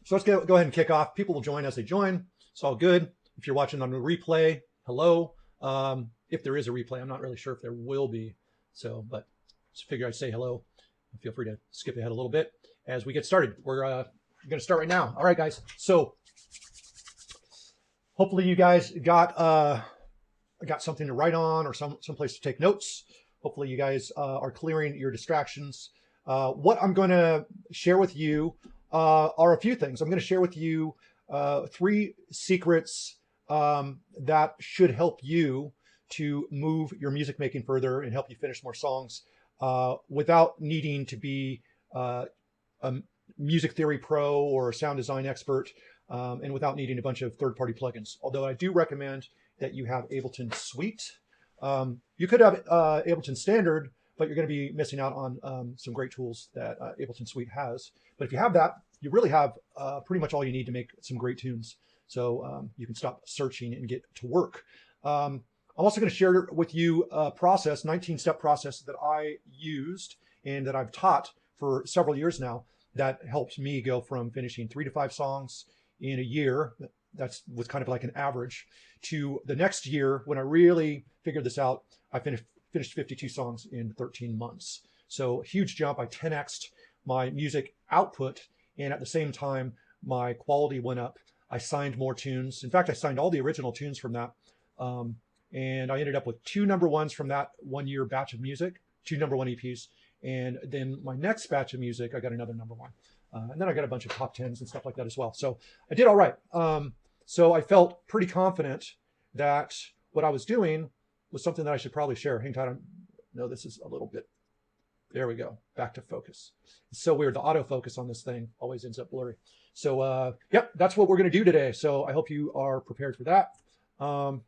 So let's go ahead and kick off. People will join as they join. It's all good. If you're watching on a replay, hello. If there is a replay, I'm not really sure if there will be. So, but just figure I'd say hello. Feel free to skip ahead a little bit as we get started. We're going to start right now. All right, guys. So hopefully you guys got something to write on or some place to take notes. Hopefully you guys are clearing your distractions. What I'm going to share with you are a few things. I'm going to share with you 3 secrets that should help you to move your music making further and help you finish more songs without needing to be a music theory pro or a sound design expert, and without needing a bunch of third-party plugins. Although I do recommend that you have Ableton Suite. You could have Ableton Standard, but you're going to be missing out on some great tools that Ableton Suite has. But if you have that, you really have pretty much all you need to make some great tunes. So you can stop searching and get to work. I'm also going to share with you a process, 19-step process that I used and that I've taught for several years now that helped me go from finishing 3 to 5 songs in a year. That's was kind of like an average, to the next year when I really figured this out. I finished 52 songs in 13 months. So huge jump. I 10x'd my music output, and at the same time, my quality went up. I signed more tunes. In fact, I signed all the original tunes from that. And I ended up with 2 number ones from that 1-year batch of music, 2 number 1 EPs. And then my next batch of music, I got another number 1. And then I got a bunch of top 10s and stuff like that as well. So I did all right. So I felt pretty confident that what I was doing was something that I should probably share. Hang tight. No, this is a little bit. There we go. Back to focus. It's so weird. The autofocus on this thing always ends up blurry. So yep, that's what we're going to do today. So I hope you are prepared for that. The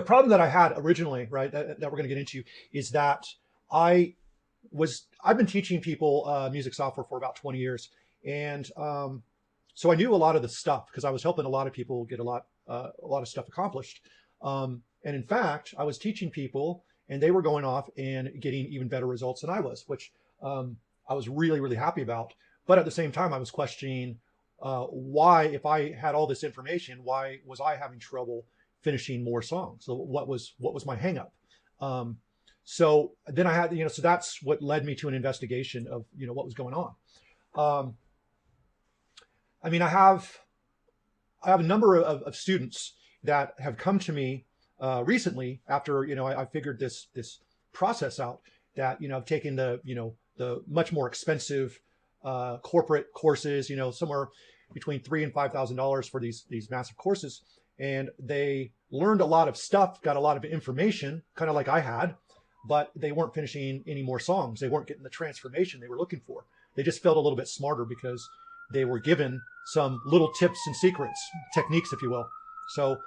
problem that I had originally, right, that we're going to get into, is that I've been teaching people music software for about 20 years. And so I knew a lot of the stuff because I was helping a lot of people get a lot of stuff accomplished. And in fact, I was teaching people and they were going off and getting even better results than I was, which I was really, really happy about. But at the same time, I was questioning why, if I had all this information, why was I having trouble finishing more songs? So what was my hang up? So then I had, so that's what led me to an investigation of, what was going on. I mean, I have a number of students that have come to me recently after, I figured this process out, that, I've taken the much more expensive corporate courses, somewhere between $3,000 and $5,000 for these massive courses. And they learned a lot of stuff, got a lot of information, kind of like I had, but they weren't finishing any more songs. They weren't getting the transformation they were looking for. They just felt a little bit smarter because they were given some little tips and secrets, techniques, if you will. So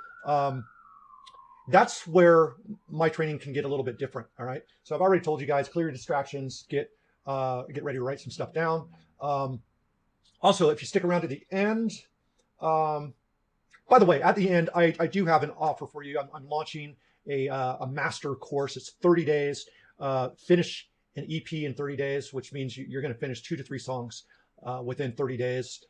that's where my training can get a little bit different. All right. So I've already told you guys, clear your distractions, get ready to write some stuff down. Also, if you stick around to the end, by the way, at the end, I do have an offer for you. I'm launching a master course. It's 30 days, finish an EP in 30 days, which means you're going to finish 2 to 3 songs within 30 days.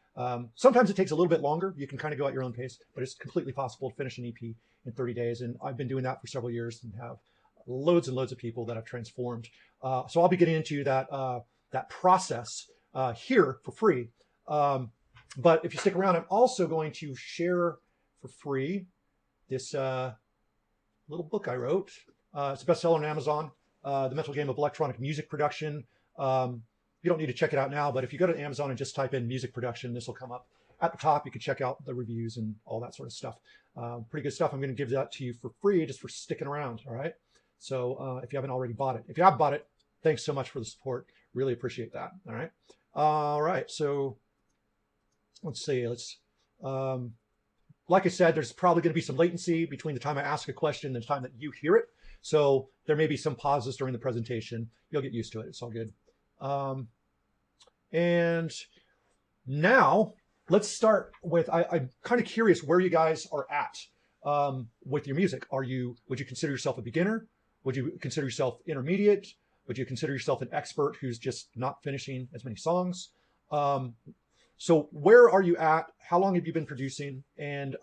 Sometimes it takes a little bit longer. You can kind of go at your own pace, but it's completely possible to finish an EP in 30 days. And I've been doing that for several years and have loads and loads of people that I've transformed. So I'll be getting into that process here for free. But if you stick around, I'm also going to share for free this little book I wrote. It's a bestseller on Amazon, The Mental Game of Electronic Music Production. You don't need to check it out now, but if you go to Amazon and just type in music production, this will come up at the top. You can check out the reviews and all that sort of stuff. Pretty good stuff. I'm going to give that to you for free just for sticking around. All right. So if you haven't already bought it, if you have bought it, thanks so much for the support. Really appreciate that. All right. All right. So let's see. Like I said, there's probably going to be some latency between the time I ask a question and the time that you hear it. So there may be some pauses during the presentation. You'll get used to it. It's all good. And now let's start with, I'm kind of curious where you guys are at with your music. Would you consider yourself a beginner? Would you consider yourself intermediate? Would you consider yourself an expert who's just not finishing as many songs? So where are you at? How long have you been producing? And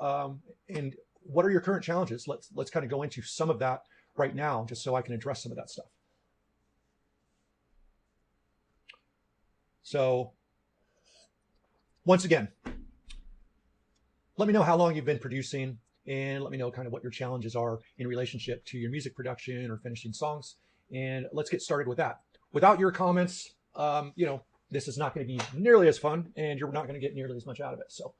what are your current challenges? Let's kind of go into some of that right now, just so I can address some of that stuff. So once again, let me know how long you've been producing, and let me know kind of what your challenges are in relationship to your music production or finishing songs. And let's get started with that. Without your comments, this is not going to be nearly as fun, and you're not going to get nearly as much out of it. So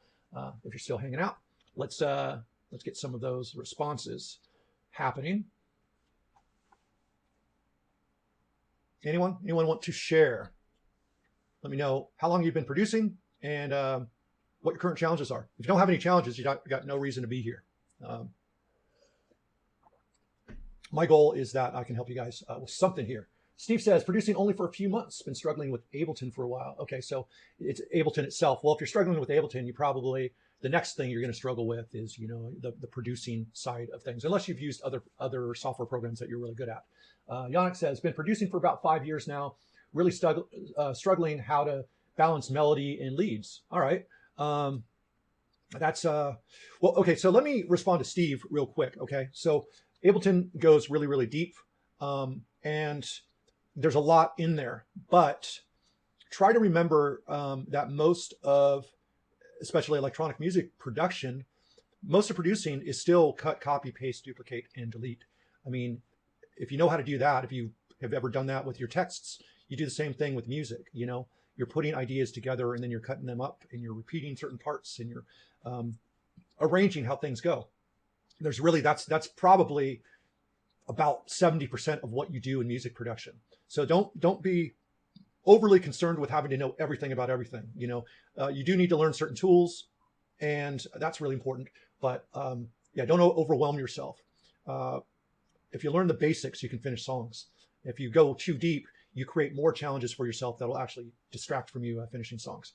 if you're still hanging out, let's get some of those responses happening. Anyone want to share? Let me know how long you've been producing and what your current challenges are. If you don't have any challenges, you got no reason to be here. My goal is that I can help you guys with something here. Steve says, producing only for a few months, been struggling with Ableton for a while. Okay, so it's Ableton itself. Well, if you're struggling with Ableton, you probably, the next thing you're going to struggle with is, the producing side of things, unless you've used other software programs that you're really good at. Yannick says, been producing for about 5 years now, really struggling how to balance melody and leads. All right. That's, well, okay. So let me respond to Steve real quick. Okay. So Ableton goes really, really deep. And there's a lot in there, but try to remember that most of, especially electronic music production, most of producing is still cut, copy, paste, duplicate, and delete. I mean, if you know how to do that, if you have ever done that with your texts, you do the same thing with music. You're putting ideas together and then you're cutting them up and you're repeating certain parts and you're arranging how things go. There's really, that's probably about 70% of what you do in music production. So don't be overly concerned with having to know everything about everything. You do need to learn certain tools, and that's really important. But yeah, don't overwhelm yourself. If you learn the basics, you can finish songs. If you go too deep, you create more challenges for yourself that will actually distract from you finishing songs.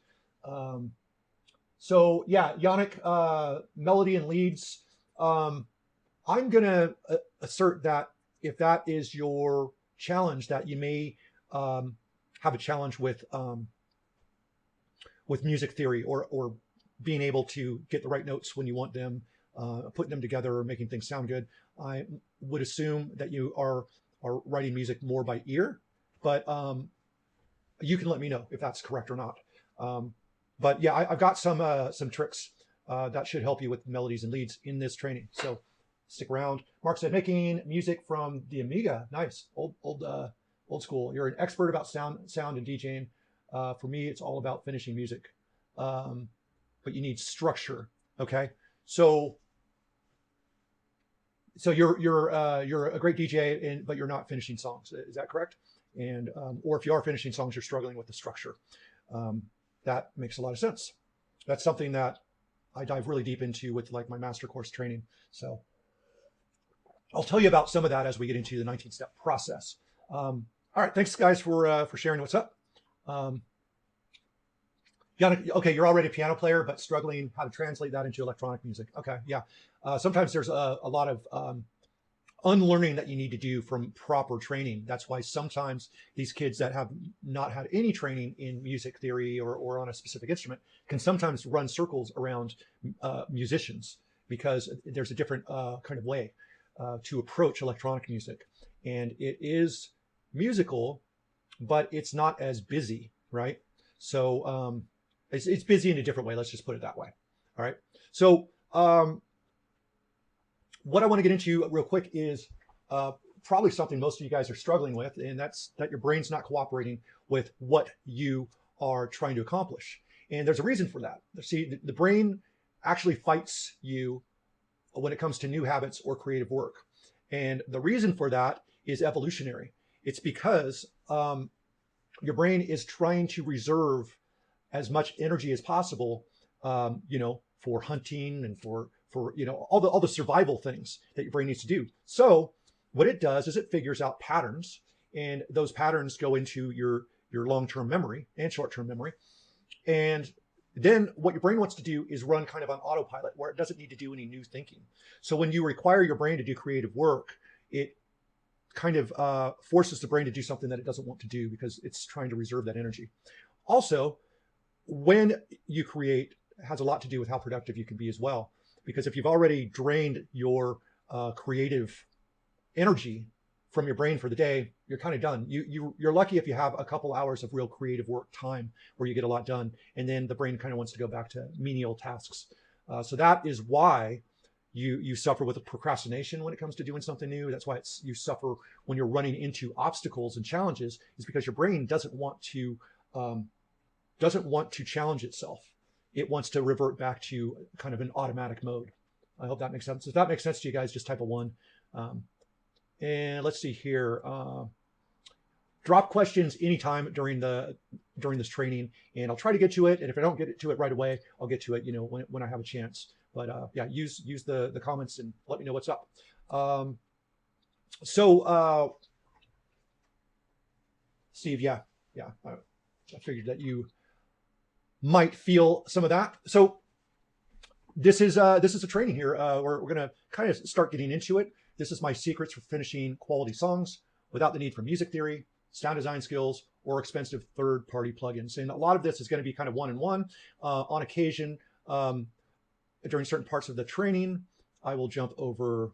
So yeah, Yannick, melody and leads. I'm gonna assert that if that is your challenge, that you may have a challenge with music theory or being able to get the right notes when you want them, putting them together or making things sound good. I would assume that you are writing music more by ear, but you can let me know if that's correct or not. But yeah, I've got some tricks that should help you with melodies and leads in this training. So stick around. Mark said, making music from the Amiga. Nice. Old school. You're an expert about sound and DJing. For me, it's all about finishing music. But you need structure. Okay. So you're a great DJ, but you're not finishing songs. Is that correct? And or if you are finishing songs, you're struggling with the structure. That makes a lot of sense. That's something that I dive really deep into with like my master course training. So I'll tell you about some of that as we get into the 19-step process. All right, thanks guys for sharing what's up. Yannick, okay, you're already a piano player, but struggling how to translate that into electronic music. Okay, yeah. Sometimes there's a lot of unlearning that you need to do from proper training. That's why sometimes these kids that have not had any training in music theory or on a specific instrument can sometimes run circles around musicians, because there's a different kind of way to approach electronic music. And it is musical, but it's not as busy, right? So it's busy in a different way. Let's just put it that way. All right. So what I want to get into real quick is probably something most of you guys are struggling with, and that's that your brain's not cooperating with what you are trying to accomplish. And there's a reason for that. See, the brain actually fights you when it comes to new habits or creative work. And the reason for that is evolutionary. It's because your brain is trying to reserve as much energy as possible, for hunting and for all the survival things that your brain needs to do. So what it does is it figures out patterns, and those patterns go into your long-term memory and short-term memory. And then what your brain wants to do is run kind of on autopilot, where it doesn't need to do any new thinking. So when you require your brain to do creative work, it kind of forces the brain to do something that it doesn't want to do because it's trying to reserve that energy. Also, when you create, has a lot to do with how productive you can be as well. Because if you've already drained your creative energy from your brain for the day, you're kind of done. You're lucky if you have a couple hours of real creative work time where you get a lot done, and then the brain kind of wants to go back to menial tasks. So that is why you suffer with procrastination when it comes to doing something new. That's why you suffer when you're running into obstacles and challenges, is because your brain doesn't want to challenge itself. It wants to revert back to kind of an automatic mode. I hope that makes sense. If that makes sense to you guys, just type a 1. And let's see here. Drop questions anytime during this training, and I'll try to get to it. And if I don't get to it right away, I'll get to it, when I have a chance. But yeah, use the comments and let me know what's up. Steve, yeah, I figured that you might feel some of that. So this is a training here. We're going to kind of start getting into it. This is my secrets for finishing quality songs without the need for music theory, sound design skills, or expensive third-party plugins. And a lot of this is going to be kind of one-on-one. On occasion, during certain parts of the training, I will jump over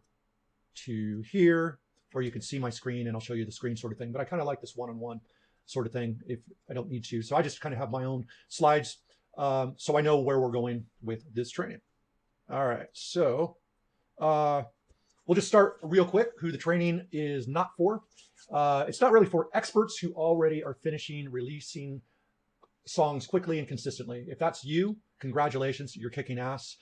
to here where you can see my screen, and I'll show you the screen sort of thing. But I kind of like this one-on-one sort of thing if I don't need to. So I just kind of have my own slides so I know where we're going with this training. All right, so we'll just start real quick who the training is not for. It's not really for experts who already are releasing songs quickly and consistently. If that's you, congratulations, you're kicking ass.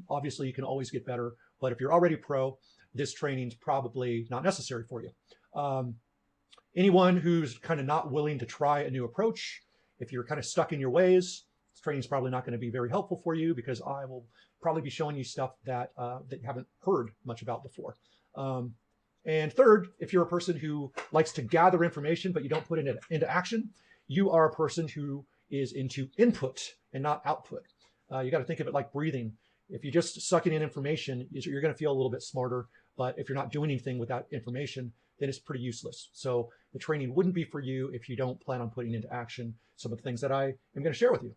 Obviously, you can always get better, but if you're already pro, this training's probably not necessary for you. Anyone who's kind of not willing to try a new approach, if you're kind of stuck in your ways, this training's probably not going to be very helpful for you, because I will probably be showing you stuff that you haven't heard much about before. And third, if you're a person who likes to gather information but you don't put it into action, you are a person who is into input and not output. You got to think of it like breathing. If you're just sucking in information, you're going to feel a little bit smarter. But if you're not doing anything with that information, then it's pretty useless. So the training wouldn't be for you if you don't plan on putting into action some of the things that I am going to share with you.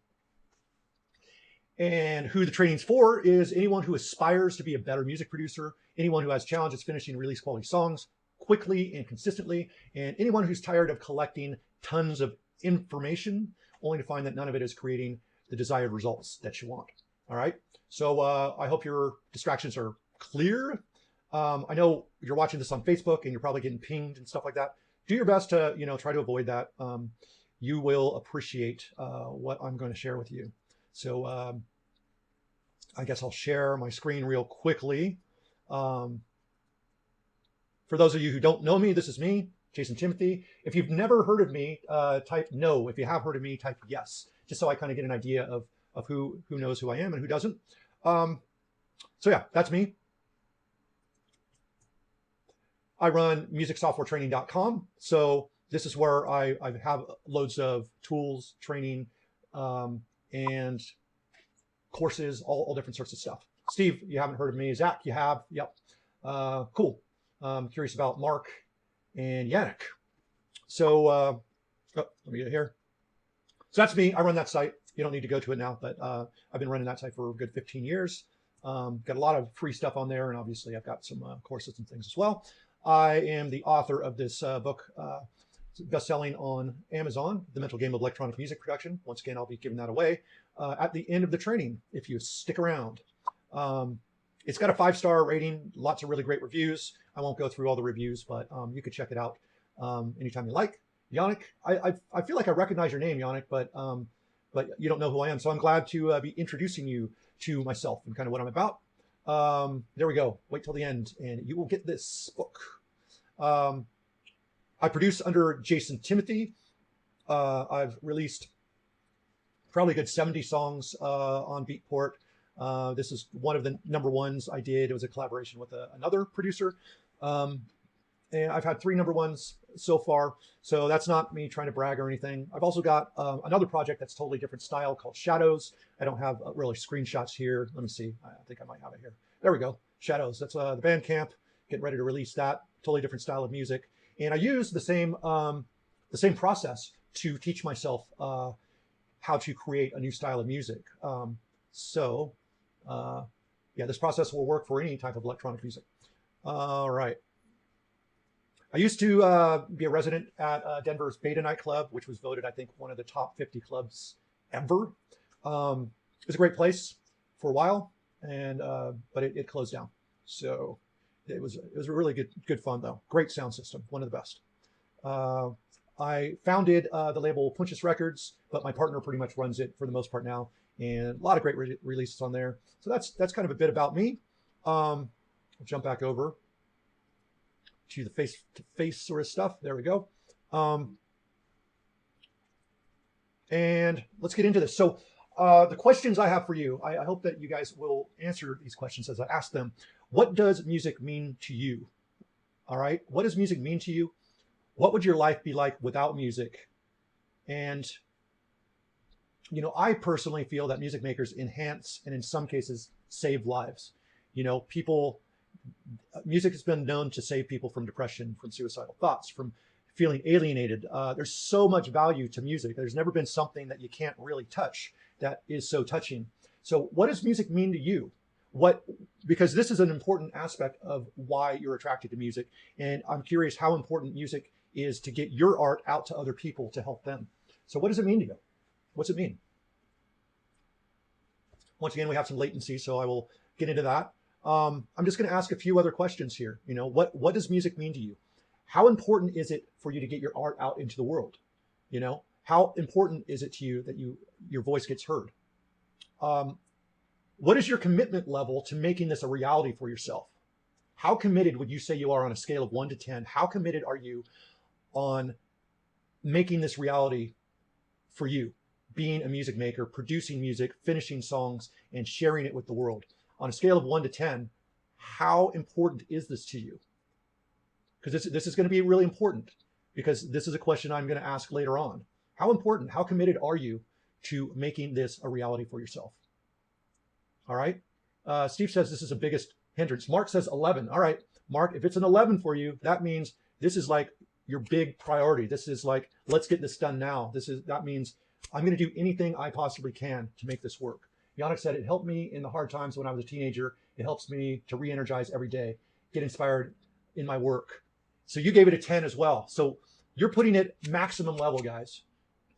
And who the training's for is anyone who aspires to be a better music producer, anyone who has challenges finishing release quality songs quickly and consistently, and anyone who's tired of collecting tons of information only to find that none of it is creating the desired results that you want. All right. So I hope your distractions are clear. I know you're watching this on Facebook and you're probably getting pinged and stuff like that. Do your best to, try to avoid that. You will appreciate what I'm going to share with you. So I guess I'll share my screen real quickly. For those of you who don't know me, this is me, Jason Timothy. If you've never heard of me, type no. If you have heard of me, type yes, just so I kind of get an idea of who knows who I am and who doesn't. So yeah, that's me. I run musicsoftwaretraining.com. So this is where I have loads of tools, training, and courses, all different sorts of stuff. Steve, you haven't heard of me. Zach, you have. Yep. Cool. Curious about Mark and Yannick. So let me get here. So that's me. I run that site. You don't need to go to it now, but I've been running that site for a good 15 years. Got a lot of free stuff on there, and obviously I've got some courses and things as well. I am the author of this book, best-selling on Amazon, The Mental Game of Electronic Music Production. Once again, I'll be giving that away at the end of the training if you stick around. It's got a 5-star rating, lots of really great reviews. I won't go through all the reviews, but you could check it out anytime you like. Yannick, I feel like I recognize your name, Yannick, but you don't know who I am. So I'm glad to be introducing you to myself and kind of what I'm about. There we go. Wait till the end and you will get this book. I produce under Jason Timothy. I've released probably a good 70 songs on Beatport. This is one of the #1s I did. It was a collaboration with another producer. And I've had 3 #1s so far. So that's not me trying to brag or anything. I've also got another project that's totally different style called Shadows. I don't have really screenshots here. Let me see. I think I might have it here. There we go. Shadows. That's the Bandcamp. getting ready to release that totally different style of music. And I use the same process to teach myself how to create a new style of music. Yeah, this process will work for any type of electronic music. All right. I used to be a resident at Denver's Beta nightclub, which was voted, I think, one of the top 50 clubs ever. It was a great place for a while, and but it closed down. So it was really good fun though. Great sound system, one of the best. I founded the label Punches Records, but my partner pretty much runs it for the most part now, and a lot of great releases on there. So that's kind of a bit about me. I'll jump back over to the face-to-face sort of stuff. There we go. And let's get into this. So the questions I have for you, I hope that you guys will answer these questions as I ask them. What does music mean to you? All right. What does music mean to you? What would your life be like without music? And, you know, I personally feel that music makers enhance and in some cases save lives. You know, music has been known to save people from depression, from suicidal thoughts, from feeling alienated. There's so much value to music. There's never been something that you can't really touch that is so touching. So what does music mean to you? Because this is an important aspect of why you're attracted to music. And I'm curious how important music is to get your art out to other people to help them. So what does it mean to you? What's it mean? Once again, we have some latency, so I will get into that. I'm just going to ask a few other questions here. You know, what does music mean to you? How important is it for you to get your art out into the world? You know, how important is it to you that your voice gets heard? What is your commitment level to making this a reality for yourself? How committed would you say you are on a scale of 1 to 10? How committed are you on making this reality for you? Being a music maker, producing music, finishing songs, and sharing it with the world. On a scale of 1 to 10, how important is this to you? Because this is going to be really important, because this is a question I'm going to ask later on. How important, how committed are you to making this a reality for yourself? All right. Steve says this is the biggest hindrance. Mark says 11. All right, Mark, if it's an 11 for you, that means this is like your big priority. This is like, let's get this done now. That means I'm going to do anything I possibly can to make this work. Yannick said it helped me in the hard times when I was a teenager. It helps me to re-energize every day, get inspired in my work. So you gave it a 10 as well. So you're putting it maximum level, guys.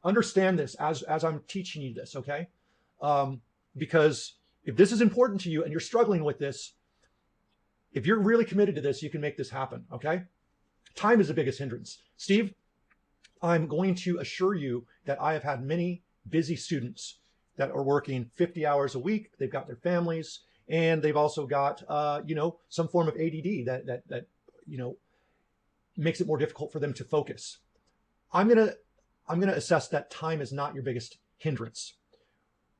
Understand this as I'm teaching you this, okay? Because if this is important to you and you're struggling with this, if you're really committed to this, you can make this happen, okay? Time is the biggest hindrance. Steve, I'm going to assure you that I have had many busy students that are working 50 hours a week. They've got their families, and they've also got, some form of ADD that makes it more difficult for them to focus. I'm gonna assess that time is not your biggest hindrance.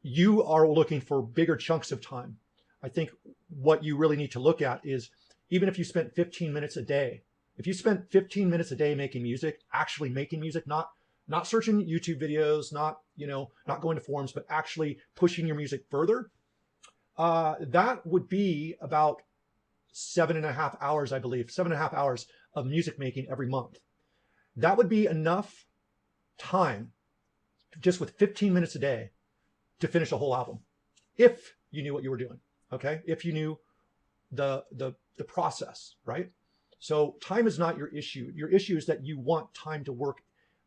You are looking for bigger chunks of time. I think what you really need to look at is, even if you spent 15 minutes a day, if you spent 15 minutes a day making music, actually making music, not searching YouTube videos, not going to forums, but actually pushing your music further, that would be about 7.5 hours, I believe, 7.5 hours of music making every month. That would be enough time, just with 15 minutes a day, to finish a whole album, if you knew what you were doing, okay? If you knew the process, right? So time is not your issue. Your issue is that you want time to work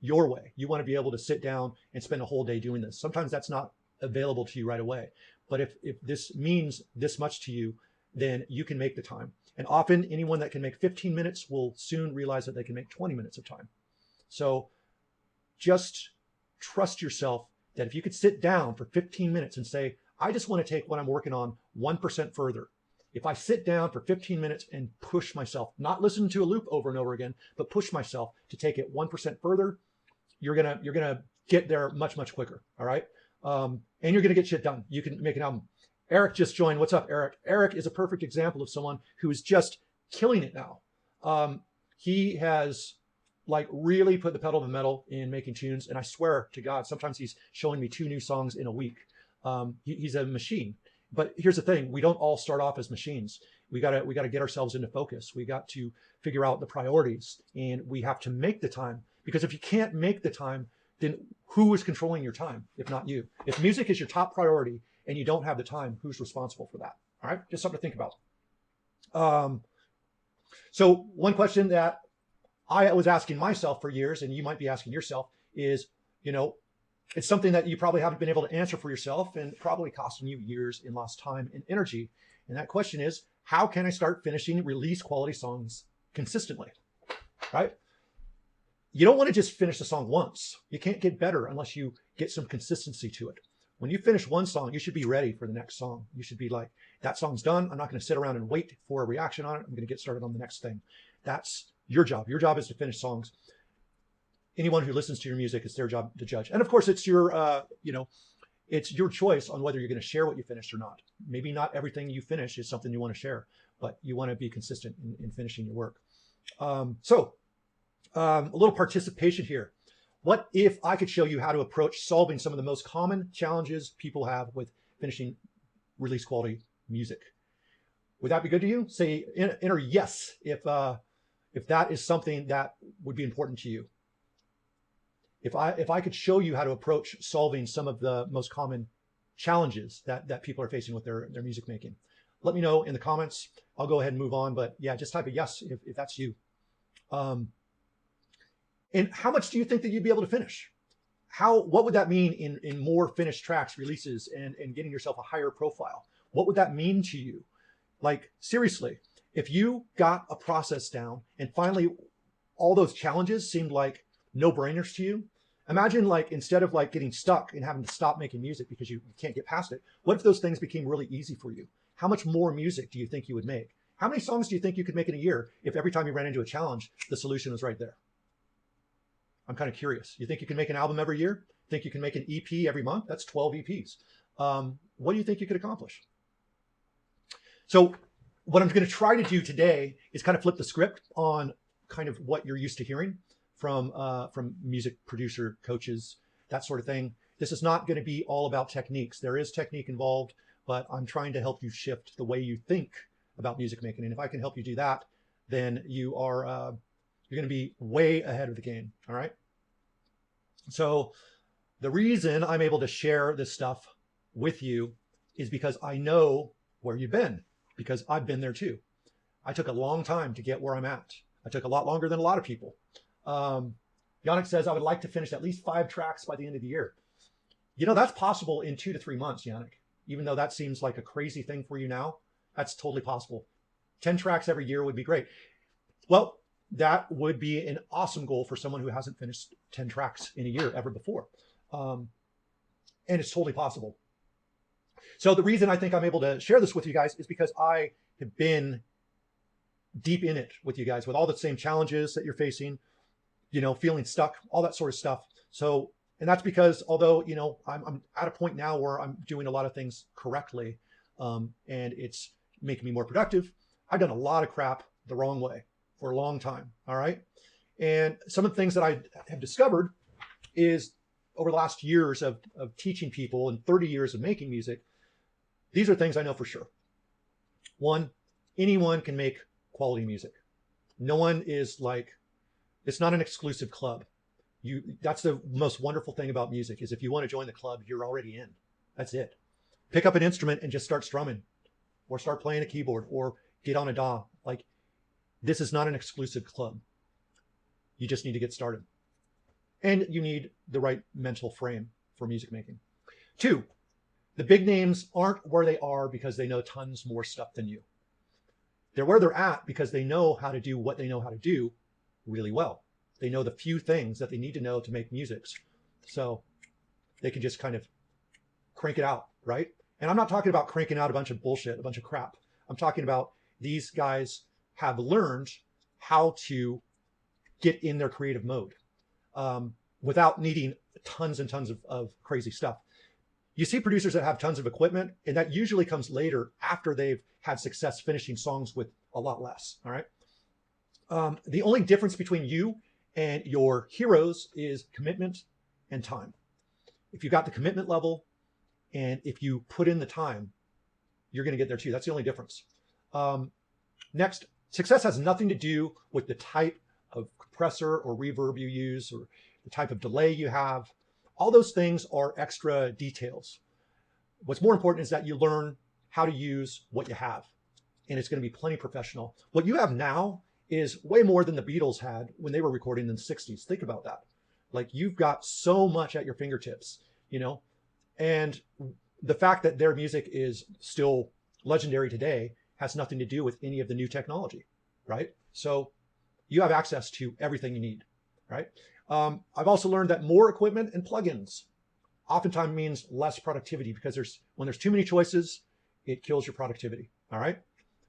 your way. You want to be able to sit down and spend a whole day doing this. Sometimes that's not available to you right away. But if this means this much to you, then you can make the time. And often anyone that can make 15 minutes will soon realize that they can make 20 minutes of time. So just trust yourself that if you could sit down for 15 minutes and say, I just want to take what I'm working on 1% further. If I sit down for 15 minutes and push myself, not listen to a loop over and over again, but push myself to take it 1% further, you're gonna get there much, much quicker. All right. And you're gonna get shit done. You can make an album. Eric just joined. What's up, Eric? Eric is a perfect example of someone who is just killing it now. He has really put the pedal to the metal in making tunes. And I swear to God, sometimes he's showing me 2 new songs in a week. He's a machine. But here's the thing. We don't all start off as machines. We got to get ourselves into focus. We got to figure out the priorities, and we have to make the time, because if you can't make the time, then who is controlling your time if not you? If music is your top priority and you don't have the time, who's responsible for that? All right, just something to think about. So one question that I was asking myself for years, and you might be asking yourself, is, it's something that you probably haven't been able to answer for yourself, and probably costing you years in lost time and energy. And that question is, how can I start finishing release quality songs consistently? Right? You don't want to just finish the song once. You can't get better unless you get some consistency to it. When you finish one song, you should be ready for the next song. You should be like, that song's done. I'm not going to sit around and wait for a reaction on it. I'm going to get started on the next thing. That's your job. Your job is to finish songs. Anyone who listens to your music, it's their job to judge. And of course, it's your, it's your choice on whether you're going to share what you finished or not. Maybe not everything you finish is something you want to share, but you want to be consistent in finishing your work. A little participation here. What if I could show you how to approach solving some of the most common challenges people have with finishing release quality music? Would that be good to you? Say, enter yes if that is something that would be important to you. If I could show you how to approach solving some of the most common challenges that people are facing with their music making, let me know in the comments. I'll go ahead and move on, but yeah, just type a yes if that's you. And how much do you think that you'd be able to finish? What would that mean in more finished tracks, releases, and getting yourself a higher profile? What would that mean to you? Like, seriously, if you got a process down and finally all those challenges seemed like no-brainers to you, imagine, like, instead of like getting stuck and having to stop making music because you can't get past it, what if those things became really easy for you? How much more music do you think you would make? How many songs do you think you could make in a year if every time you ran into a challenge, the solution was right there? I'm kind of curious. You think you can make an album every year? Think you can make an EP every month? That's 12 EPs. What do you think you could accomplish? So what I'm going to try to do today is kind of flip the script on kind of what you're used to hearing from music producer, coaches, that sort of thing. This is not going to be all about techniques. There is technique involved, but I'm trying to help you shift the way you think about music making. And if I can help you do that, then you are you're going to be way ahead of the game. All right. So the reason I'm able to share this stuff with you is because I know where you've been, because I've been there too. I took a long time to get where I'm at. I took a lot longer than a lot of people. Yannick says, I would like to finish at least 5 tracks by the end of the year. That's possible in 2 to 3 months, Yannick. Even though that seems like a crazy thing for you now, that's totally possible. 10 tracks every year would be great. Well, that would be an awesome goal for someone who hasn't finished 10 tracks in a year ever before. And it's totally possible. So the reason I think I'm able to share this with you guys is because I have been deep in it with you guys, with all the same challenges that you're facing, feeling stuck, all that sort of stuff. So, and that's because although, I'm at a point now where I'm doing a lot of things correctly, and it's making me more productive, I've done a lot of crap the wrong way for a long time. All right. And some of the things that I have discovered is over the last years of teaching people and 30 years of making music, these are things I know for sure. One, anyone can make quality music. No one is like, it's not an exclusive club. That's the most wonderful thing about music, is if you want to join the club, you're already in. That's it. Pick up an instrument and just start strumming, or start playing a keyboard, or get on a DAW. Like, this is not an exclusive club. You just need to get started. And you need the right mental frame for music making. 2, the big names aren't where they are because they know tons more stuff than you. They're where they're at because they know how to do what they know how to do really well. They know the few things that they need to know to make music. So they can just kind of crank it out, right? And I'm not talking about cranking out a bunch of bullshit, a bunch of crap. I'm talking about these guys have learned how to get in their creative mode without needing tons and tons of crazy stuff. You see producers that have tons of equipment, and that usually comes later after they've had success finishing songs with a lot less, all right? The only difference between you and your heroes is commitment and time. If you got the commitment level and if you put in the time, you're going to get there too. That's the only difference. Next, success has nothing to do with the type of compressor or reverb you use or the type of delay you have. All those things are extra details. What's more important is that you learn how to use what you have, and it's going to be plenty professional. What you have now is way more than the Beatles had when they were recording in the 60s. Think about that. Like, you've got so much at your fingertips, you know, and the fact that their music is still legendary today has nothing to do with any of the new technology, right? So you have access to everything you need, right? I've also learned that more equipment and plugins oftentimes means less productivity, because when there's too many choices, it kills your productivity, all right?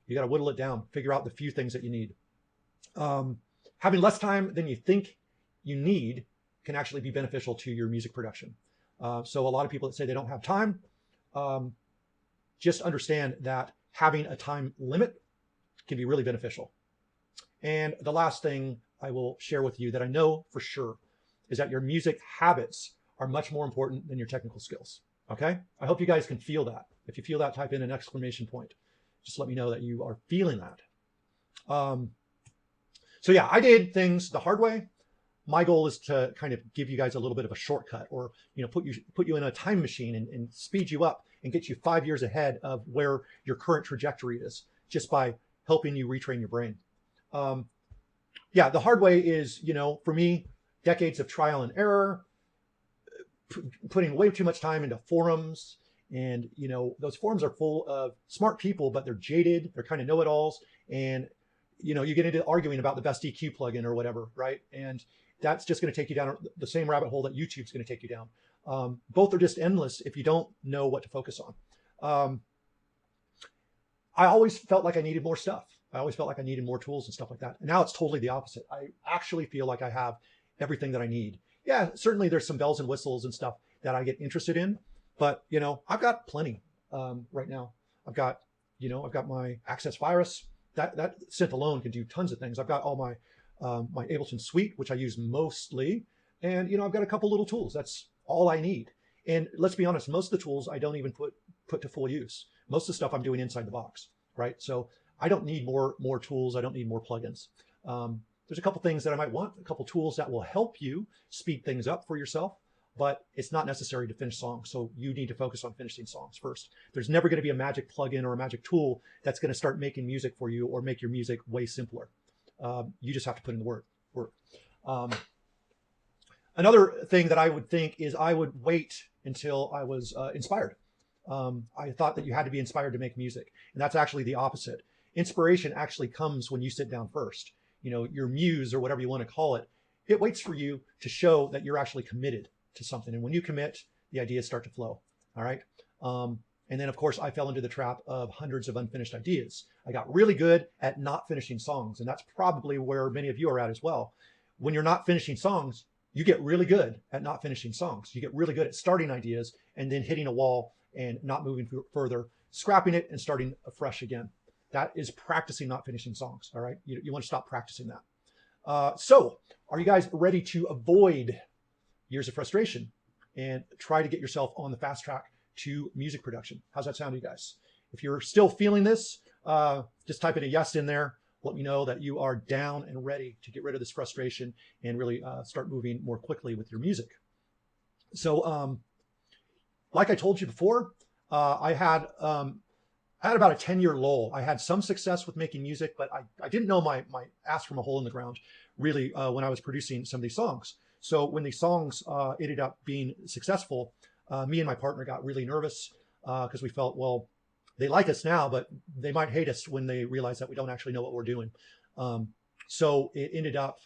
You got to whittle it down, figure out the few things that you need. Having less time than you think you need can actually be beneficial to your music production. So a lot of people that say they don't have time, just understand that having a time limit can be really beneficial. And the last thing I will share with you that I know for sure is that your music habits are much more important than your technical skills. Okay? I hope you guys can feel that. If you feel that, type in an exclamation point. Just let me know that you are feeling that. So yeah, I did things the hard way. My goal is to kind of give you guys a little bit of a shortcut, or put you in a time machine and speed you up and get you 5 years ahead of where your current trajectory is, just by helping you retrain your brain. Yeah, the hard way is, for me, decades of trial and error, putting way too much time into forums. And, those forums are full of smart people, but they're jaded. They're kind of know-it-alls. And, you get into arguing about the best EQ plugin or whatever, right? And that's just going to take you down the same rabbit hole that YouTube's going to take you down. Both are just endless if you don't know what to focus on. I always felt like I needed more stuff. I always felt like I needed more tools and stuff like that. And now it's totally the opposite. I actually feel like I have everything that I need. Yeah, certainly there's some bells and whistles and stuff that I get interested in, but I've got plenty right now. I've got my Access Virus. That synth alone can do tons of things. I've got all my my Ableton Suite, which I use mostly, and I've got a couple little tools. That's all I need. And let's be honest, most of the tools I don't even put to full use. Most of the stuff I'm doing inside the box, right? So I don't need more tools. I don't need more plugins. There's a couple things that I might want, a couple tools that will help you speed things up for yourself, but it's not necessary to finish songs. So you need to focus on finishing songs first. There's never going to be a magic plugin or a magic tool that's going to start making music for you or make your music way simpler. You just have to put in the work. Another thing that I would think is I would wait until I was inspired. I thought that you had to be inspired to make music, and that's actually the opposite. Inspiration actually comes when you sit down first. Your muse, or whatever you want to call it, it waits for you to show that you're actually committed to something. And when you commit, the ideas start to flow. All right. And then, of course, I fell into the trap of hundreds of unfinished ideas. I got really good at not finishing songs. And that's probably where many of you are at as well. When you're not finishing songs, you get really good at not finishing songs. You get really good at starting ideas and then hitting a wall and not moving further, scrapping it and starting afresh again. That is practicing not finishing songs. All right. You want to stop practicing that. So are you guys ready to avoid years of frustration and try to get yourself on the fast track to music production? How's that sound to you guys? If you're still feeling this, just type in a yes in there. Let me know that you are down and ready to get rid of this frustration and really start moving more quickly with your music. So like I told you before, I had about a 10-year lull. I had some success with making music, but I didn't know my ass from a hole in the ground, really, when I was producing some of these songs. So when these songs ended up being successful, me and my partner got really nervous because we felt, well, they like us now, but they might hate us when they realize that we don't actually know what we're doing. So it ended up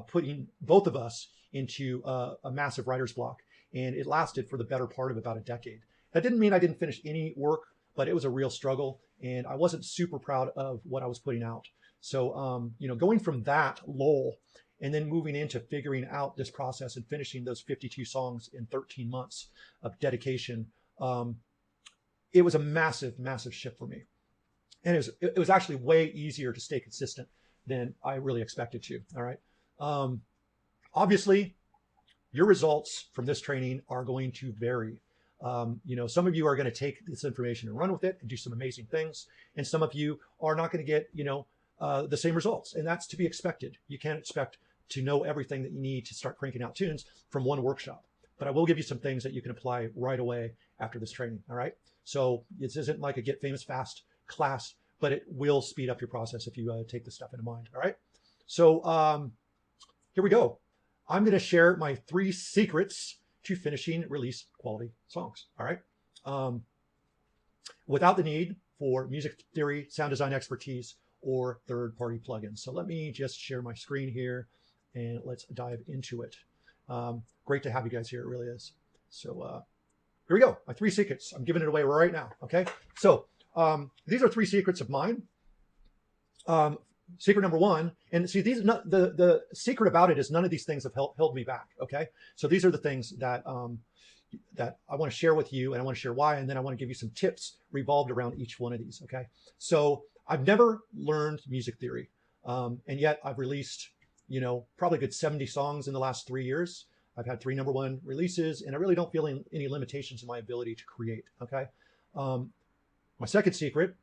putting both of us into a massive writer's block, and it lasted for the better part of about a decade. That didn't mean I didn't finish any work, but it was a real struggle, and I wasn't super proud of what I was putting out. So, going from that lull and then moving into figuring out this process and finishing those 52 songs in 13 months of dedication, it was a massive, massive shift for me. And it was actually way easier to stay consistent than I really expected to. All right. Obviously, your results from this training are going to vary. Some of you are going to take this information and run with it and do some amazing things. And some of you are not going to get, the same results. And that's to be expected. You can't expect to know everything that you need to start cranking out tunes from one workshop. But I will give you some things that you can apply right away after this training. All right. So this isn't like a get famous fast class, but it will speed up your process if you take this stuff into mind. All right. So here we go. I'm going to share my 3 secrets to finishing release quality songs. All right. Without the need for music theory, sound design expertise, or third-party plugins. So let me just share my screen here and let's dive into it. Great to have you guys here. It really is. So here we go. My 3 secrets. I'm giving it away right now. Okay. So these are 3 secrets of mine. Secret number 1, and see, these the secret about it is none of these things have held me back. Okay. So these are the things that that I want to share with you, and I want to share why, and then I want to give you some tips revolved around each one of these. Okay. So I've never learned music theory, and yet I've released, you know, probably a good 70 songs in the last 3 years. I've had 3 #1 releases, and I really don't feel any limitations in my ability to create. Okay. My second secret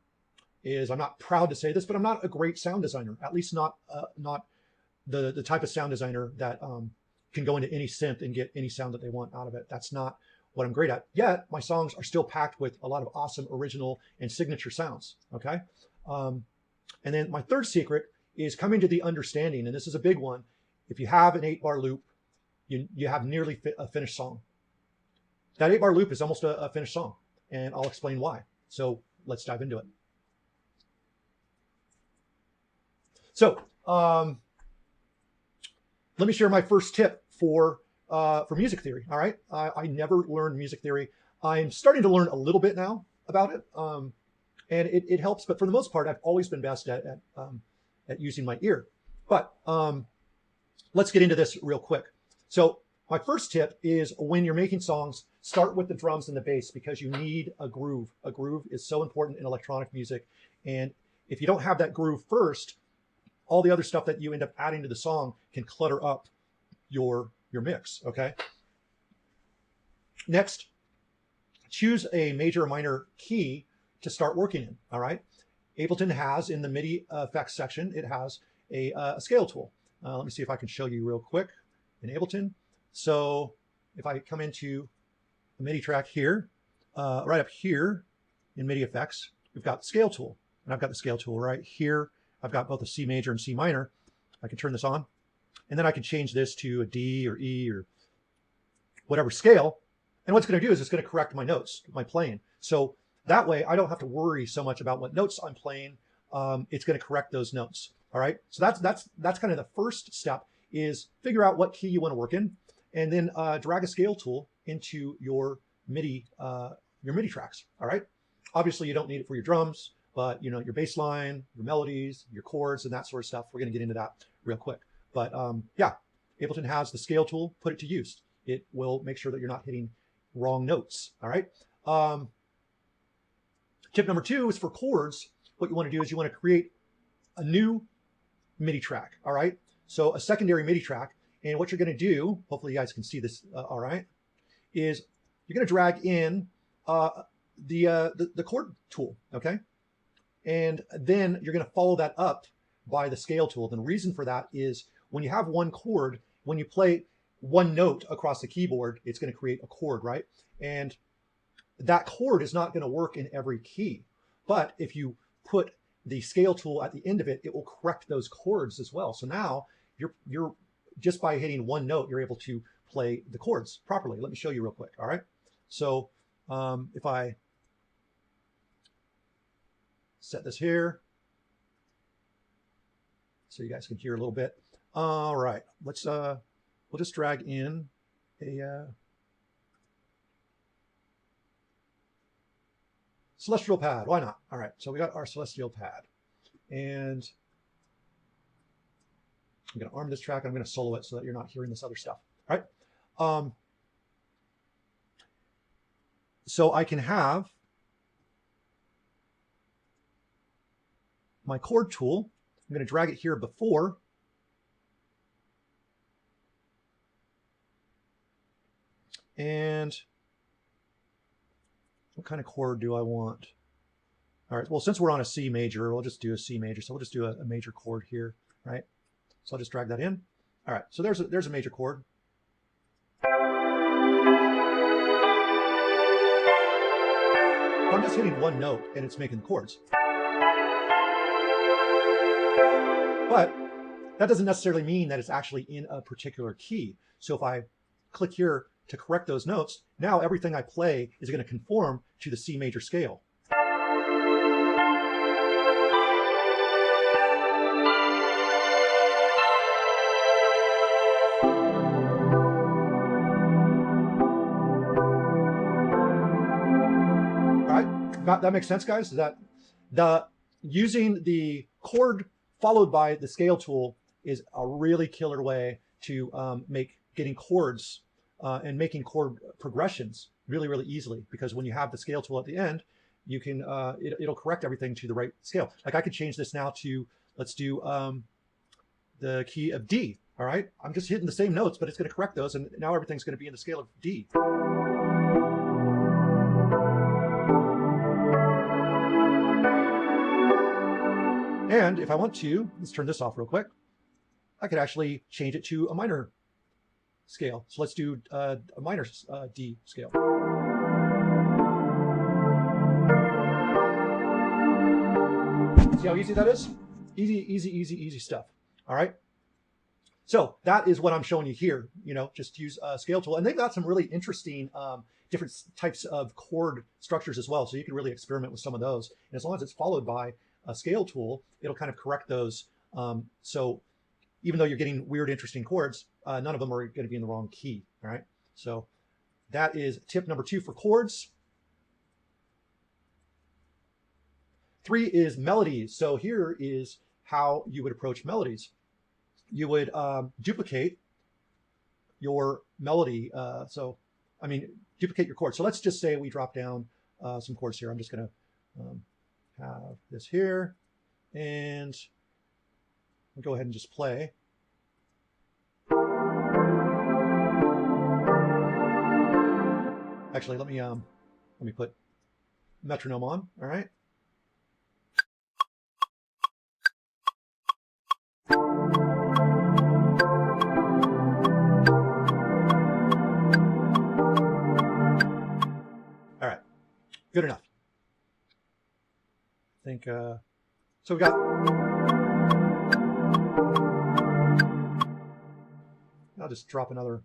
is, I'm not proud to say this, but I'm not a great sound designer, at least not the type of sound designer that can go into any synth and get any sound that they want out of it. That's not what I'm great at. Yet my songs are still packed with a lot of awesome original and signature sounds. Okay. And then my third secret is coming to the understanding, and this is a big one. If you have an 8-bar loop, you have nearly a finished song. That 8-bar loop is almost a finished song, and I'll explain why. So let's dive into it. So let me share my first tip for music theory. All right, I never learned music theory. I'm starting to learn a little bit now about it, and it helps. But for the most part, I've always been best at using my ear. But let's get into this real quick. So my first tip is, when you're making songs, start with the drums and the bass, because you need a groove. A groove is so important in electronic music, and if you don't have that groove first, all the other stuff that you end up adding to the song can clutter up your mix. Okay. Next, choose a major or minor key to start working in. All right. Ableton has, in the MIDI effects section, it has a scale tool. Let me see if I can show you real quick in Ableton. So if I come into the MIDI track here, right up here in MIDI effects, we've got the scale tool, and I've got the scale tool right here. I've got both a C major and C minor. I can turn this on, and then I can change this to a D or E or whatever scale. And what's going to do is it's going to correct my notes, my playing. So that way I don't have to worry so much about what notes I'm playing. It's going to correct those notes. All right. So that's kind of the first step, is figure out what key you want to work in, and then drag a scale tool into your MIDI tracks. All right. Obviously you don't need it for your drums, but you know, your bass line, your melodies, your chords, and that sort of stuff. We're going to get into that real quick. But yeah, Ableton has the scale tool. Put it to use. It will make sure that you're not hitting wrong notes. All right. Tip number 2 is for chords. What you want to do is you want to create a new MIDI track. All right. So a secondary MIDI track. And what you're going to do, hopefully you guys can see this. All right, is you're going to drag in the chord tool. Okay. And then you're going to follow that up by the scale tool. And the reason for that is, when you have one chord, when you play one note across the keyboard, it's going to create a chord, right? And that chord is not going to work in every key. But if you put the scale tool at the end of it, it will correct those chords as well. So now you're just by hitting one note, you're able to play the chords properly. Let me show you real quick. All right. So if I set this here so you guys can hear a little bit. All right, let's we'll just drag in a celestial pad. Why not? All right, so we got our celestial pad, and I'm going to arm this track. I'm going to solo it so that you're not hearing this other stuff. All right. So I can have my chord tool. I'm going to drag it here before. And what kind of chord do I want? All right, well, since we're on a C major, we'll just do a C major. So we'll just do a major chord here, right? So I'll just drag that in. All right, so there's a major chord. I'm just hitting one note and it's making the chords. But that doesn't necessarily mean that it's actually in a particular key. So if I click here to correct those notes, now everything I play is going to conform to the C major scale. That makes sense, guys? Using the chord followed by the scale tool is a really killer way to make getting chords and making chord progressions really, really easily. Because when you have the scale tool at the end, you can it'll correct everything to the right scale. Like I could change this now to, let's do the key of D. All right, I'm just hitting the same notes, but it's going to correct those, and now everything's going to be in the scale of D. And if I want to, let's turn this off real quick. I could actually change it to a minor scale. So let's do a minor D scale. See how easy that is? Easy, easy, easy, easy stuff. All right. So that is what I'm showing you here. You know, just use a scale tool, and they've got some really interesting different types of chord structures as well. So you can really experiment with some of those. And as long as it's followed by a scale tool, it'll kind of correct those. So even though you're getting weird, interesting chords, none of them are going to be in the wrong key. All right. So that is tip number 2 for chords. 3 is melodies. So here is how you would approach melodies. You would duplicate your melody. Duplicate your chords. So let's just say we drop down some chords here. I'm just going to have this here, and we'll go ahead and just play. Actually, let me put metronome on. All right. All right. Good enough. I think so. We got. I'll just drop another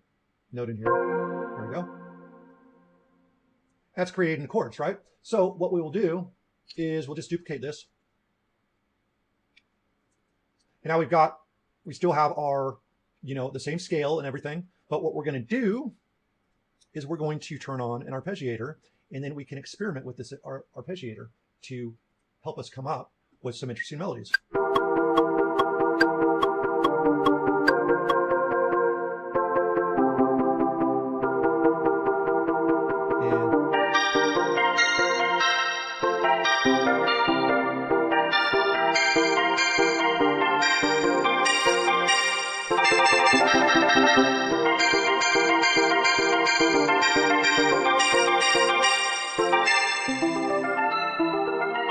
note in here. There we go. That's creating the chords, right? So what we will do is we'll just duplicate this. And now we still have our, the same scale and everything. But what we're going to do is we're going to turn on an arpeggiator, and then we can experiment with this arpeggiator to help us come up with some interesting melodies.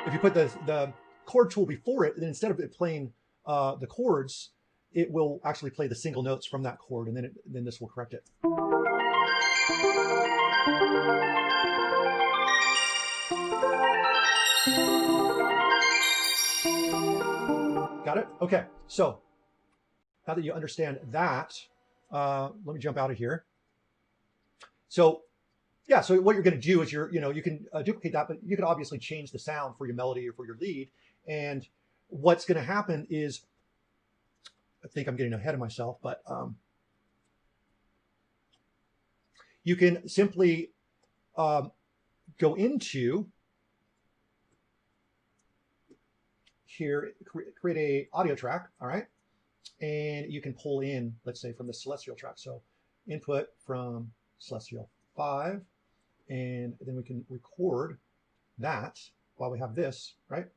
If you put the chord tool before it, then instead of it playing the chords, it will actually play the single notes from that chord, and then this will correct it. Got it? Okay, so now that you understand that, let me jump out of here. So yeah, so what you're going to do is you can duplicate that, but you can obviously change the sound for your melody or for your lead. And what's going to happen is, I think I'm getting ahead of myself, but you can simply go into here, create a audio track, all right? And you can pull in, let's say, from the celestial track. So input from celestial 5, and then we can record that while we have this, right?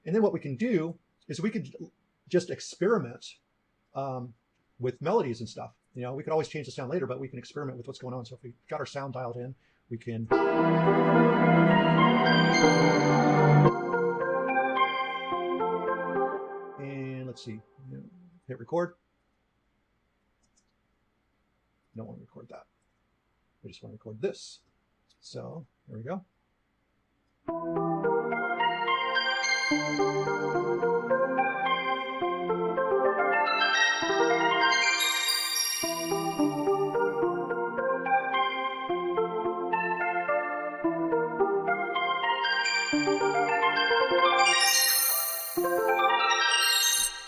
And then what we can do is we could just experiment with melodies and stuff. We could always change the sound later, but we can experiment with what's going on. So if we got our sound dialed in, we can. let's see, hit record. Don't want to record that. We just want to record this. So here we go.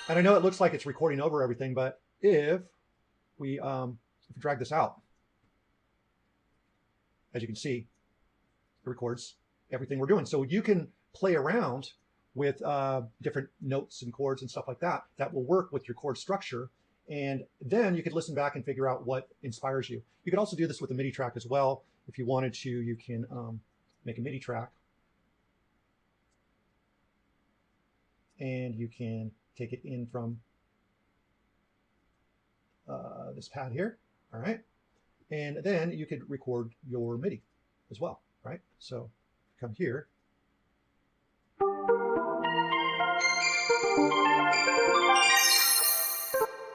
And I know it looks like it's recording over everything, but if we drag this out, as you can see, it records everything we're doing. So you can play around with different notes and chords and stuff like that that will work with your chord structure. And then you could listen back and figure out what inspires you. You could also do this with a MIDI track as well. If you wanted to, you can make a MIDI track. And you can take it in from this pad here. All right. And then you could record your MIDI as well, right? So come here.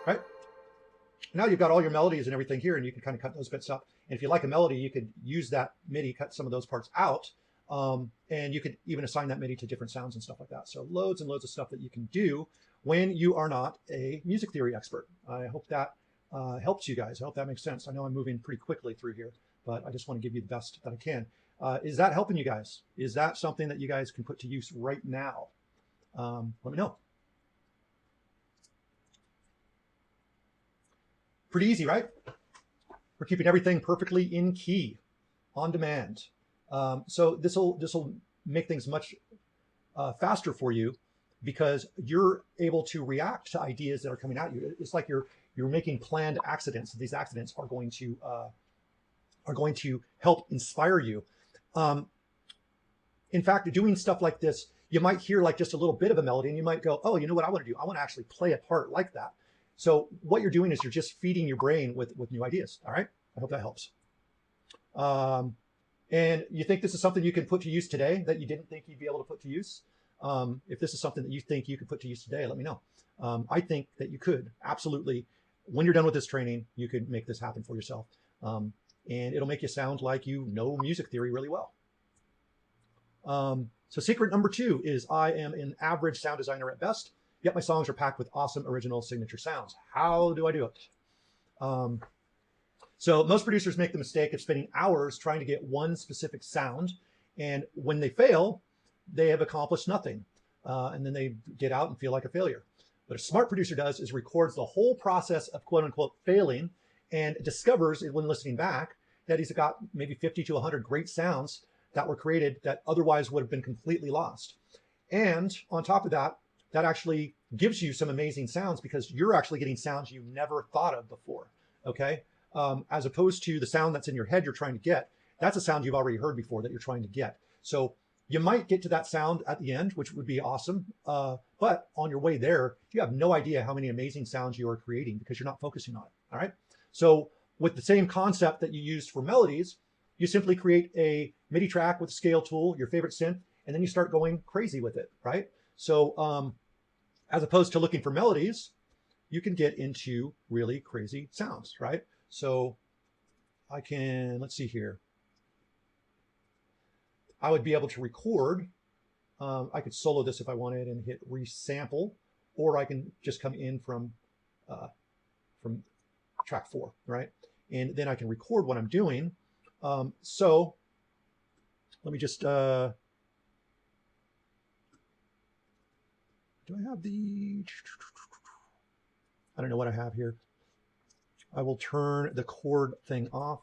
Right? Now you've got all your melodies and everything here, and you can kind of cut those bits up. And if you like a melody, you could use that MIDI, cut some of those parts out, and you could even assign that MIDI to different sounds and stuff like that. So loads and loads of stuff that you can do when you are not a music theory expert. I hope that helps you guys. I hope that makes sense. I know I'm moving pretty quickly through here, but I just want to give you the best that I can. Is that helping you guys? Is that something that you guys can put to use right now? Let me know. Pretty easy, right? We're keeping everything perfectly in key, on demand. So this will make things much faster for you because you're able to react to ideas that are coming at you. It's like you're making planned accidents. These accidents are going to help inspire you. In fact, doing stuff like this, you might hear like just a little bit of a melody and you might go, oh, you know what I want to do? I want to actually play a part like that. So what you're doing is you're just feeding your brain with new ideas. All right. I hope that helps. And you think this is something you can put to use today that you didn't think you'd be able to put to use? If this is something that you think you could put to use today, let me know. I think that you could absolutely, when you're done with this training, you could make this happen for yourself. And it'll make you sound like you know music theory really well. So secret number 2 is I am an average sound designer at best, yet my songs are packed with awesome original signature sounds. How do I do it? So most producers make the mistake of spending hours trying to get one specific sound. And when they fail, they have accomplished nothing. And then they get out and feel like a failure. What a smart producer does is records the whole process of quote unquote failing and discovers when listening back that he's got maybe 50 to 100 great sounds that were created that otherwise would have been completely lost. And on top of that, that actually gives you some amazing sounds because you're actually getting sounds you never thought of before, okay? As opposed to the sound that's in your head you're trying to get, that's a sound you've already heard before that you're trying to get. So you might get to that sound at the end, which would be awesome. But on your way there, you have no idea how many amazing sounds you are creating because you're not focusing on it, all right? So with the same concept that you used for melodies, you simply create a MIDI track with a scale tool, your favorite synth, and then you start going crazy with it, right? So as opposed to looking for melodies, you can get into really crazy sounds, right? So I can, let's see here. I would be able to record. I could solo this if I wanted and hit resample, or I can just come in from track 4, right? And then I can record what I'm doing. So let me just, do I have the, I don't know what I have here. I will turn the chord thing off.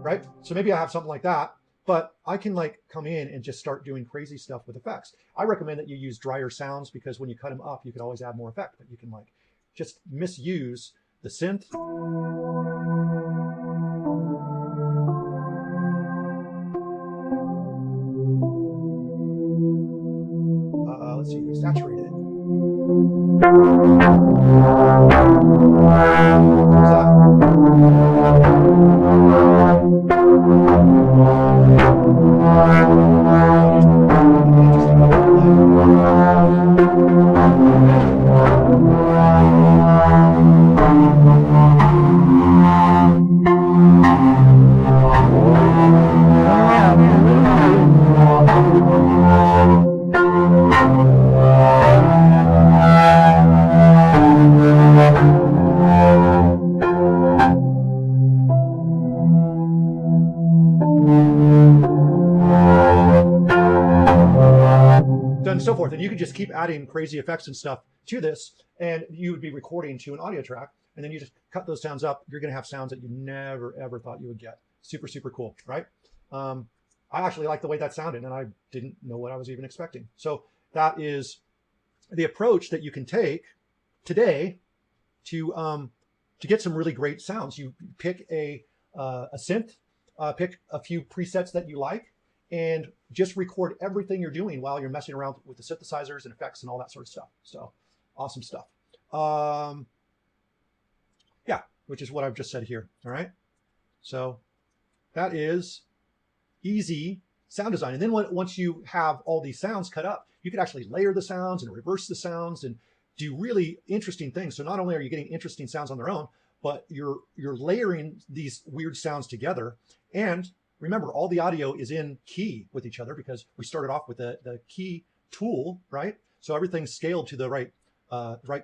Right? So maybe I have something like that, but I can like come in and just start doing crazy stuff with effects. I recommend that you use drier sounds because when you cut them up, you can always add more effect, but you can like just misuse the synth. Let's see, saturate it. What's that? And so forth. And you could just keep adding crazy effects and stuff to this, and you would be recording to an audio track, and then you just cut those sounds up. You're going to have sounds that you never ever thought you would get. Super, super cool, right? I actually like the way that sounded, and I didn't know what I was even expecting. So that is the approach that you can take today to get some really great sounds. You pick a synth, pick a few presets that you like, and just record everything you're doing while you're messing around with the synthesizers and effects and all that sort of stuff. So awesome stuff. Yeah, which is what I've just said here. All right. So that is easy sound design. And then once you have all these sounds cut up, you can actually layer the sounds and reverse the sounds and do really interesting things. So not only are you getting interesting sounds on their own, but you're layering these weird sounds together. And remember, all the audio is in key with each other because we started off with the key tool, right? So everything's scaled to the right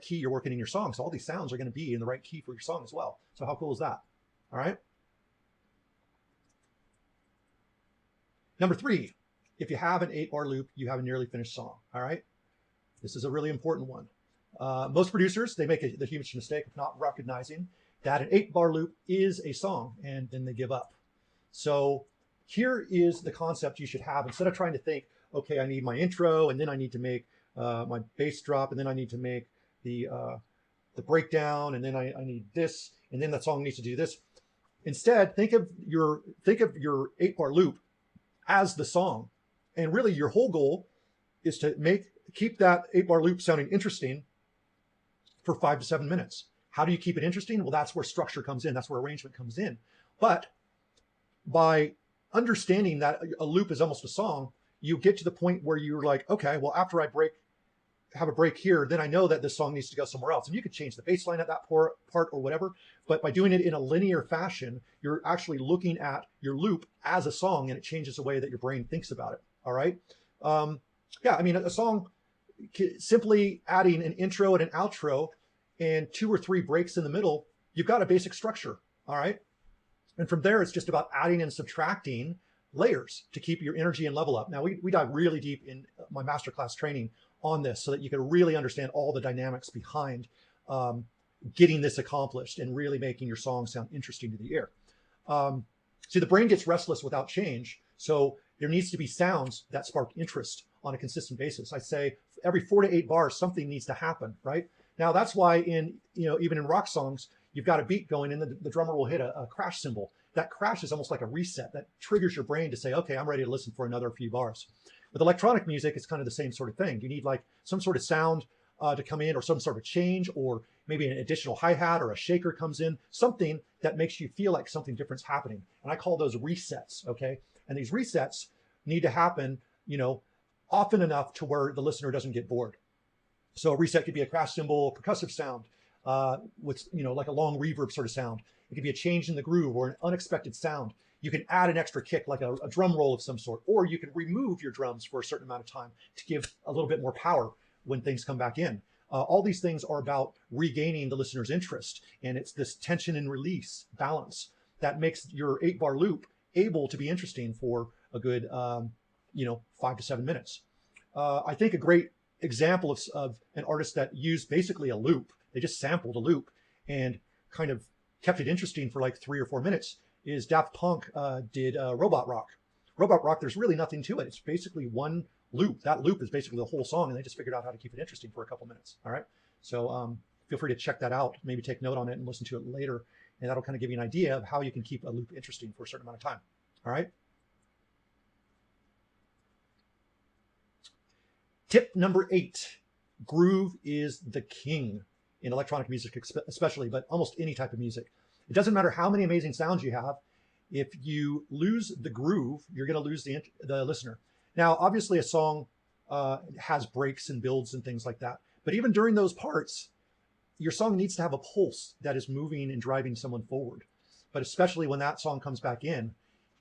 key you're working in your song. So all these sounds are going to be in the right key for your song as well. So how cool is that? All right. Number 3, if you have an 8-bar loop, you have a nearly finished song. All right. This is a really important one. Most producers, they make the huge mistake of not recognizing that an 8-bar loop is a song, and then they give up. So here is the concept you should have. Instead of trying to think, okay, I need my intro, and then I need to make my bass drop, and then I need to make the breakdown, and then I need this, and then that song needs to do this. Instead, think of your 8-bar loop as the song. And really your whole goal is to keep that 8-bar loop sounding interesting for 5 to 7 minutes. How do you keep it interesting? Well, that's where structure comes in. That's where arrangement comes in. But by understanding that a loop is almost a song, you get to the point where you're like, okay, well, after I have a break here, then I know that this song needs to go somewhere else. And you could change the bass line at that part or whatever. But by doing it in a linear fashion, you're actually looking at your loop as a song, and it changes the way that your brain thinks about it. All right. Yeah, I mean, a song, simply adding an intro and an outro and 2 or 3 breaks in the middle, you've got a basic structure. All right. And from there, it's just about adding and subtracting layers to keep your energy and level up. Now, we dive really deep in my masterclass training on this so that you can really understand all the dynamics behind getting this accomplished and really making your song sound interesting to the ear. See, the brain gets restless without change. So there needs to be sounds that spark interest on a consistent basis. I say every 4 to 8 bars, something needs to happen, right? Now, that's why even in rock songs, you've got a beat going and the drummer will hit a crash cymbal. That crash is almost like a reset that triggers your brain to say, okay, I'm ready to listen for another few bars. With electronic music, it's kind of the same sort of thing. You need like some sort of sound to come in, or some sort of change, or maybe an additional hi-hat or a shaker comes in, something that makes you feel like something different's happening. And I call those resets, okay? And these resets need to happen, often enough to where the listener doesn't get bored. So a reset could be a crash cymbal, percussive sound, with, like a long reverb sort of sound. It could be a change in the groove or an unexpected sound. You can add an extra kick, like a drum roll of some sort, or you can remove your drums for a certain amount of time to give a little bit more power when things come back in. All these things are about regaining the listener's interest, and it's this tension and release balance that makes your 8-bar loop able to be interesting for a good, 5 to 7 minutes. I think a great example of an artist that used basically a loop, they just sampled a loop and kind of kept it interesting for like 3 or 4 minutes, is Daft Punk did Robot Rock. Robot Rock, there's really nothing to it. It's basically one loop. That loop is basically the whole song, and they just figured out how to keep it interesting for a couple minutes. All right. So feel free to check that out, maybe take note on it and listen to it later. And that'll kind of give you an idea of how you can keep a loop interesting for a certain amount of time. All right. Tip number 8, groove is the king in electronic music, especially, but almost any type of music. It doesn't matter how many amazing sounds you have. If you lose the groove, you're going to lose the listener. Now, obviously, a song has breaks and builds and things like that. But even during those parts, your song needs to have a pulse that is moving and driving someone forward. But especially when that song comes back in,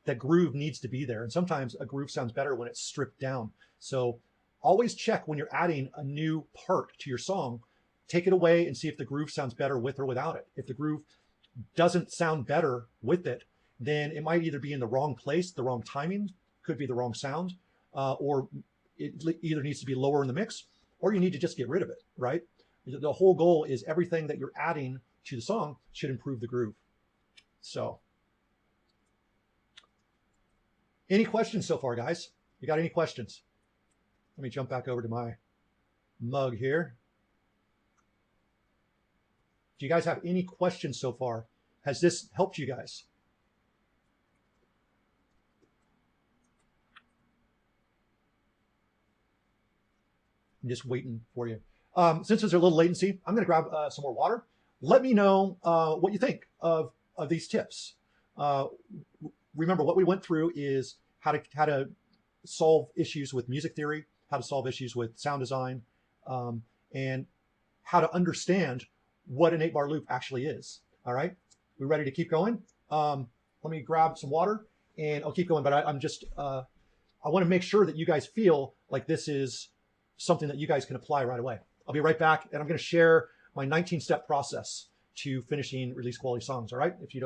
that groove needs to be there. And sometimes a groove sounds better when it's stripped down. So always check when you're adding a new part to your song, take it away and see if the groove sounds better with or without it. If the groove doesn't sound better with it, then it might either be in the wrong place, the wrong timing, could be the wrong sound, or it either needs to be lower in the mix, or you need to just get rid of it, right? The whole goal is everything that you're adding to the song should improve the groove. So, any questions so far, guys? You got any questions? Let me jump back over to my mug here. Do you guys have any questions so far? Has this helped you guys? I'm just waiting for you. Since there's a little latency, I'm going to grab some more water. Let me know what you think of these tips. Remember, what we went through is how to solve issues with music theory, how to solve issues with sound design, and how to understand what an 8-bar loop actually is. All right, we ready to keep going? Let me grab some water and I'll keep going. But I'm just I want to make sure that you guys feel like this is something that you guys can apply right away. I'll be right back, and I'm going to share my 19-step process to finishing release quality songs. All right, if you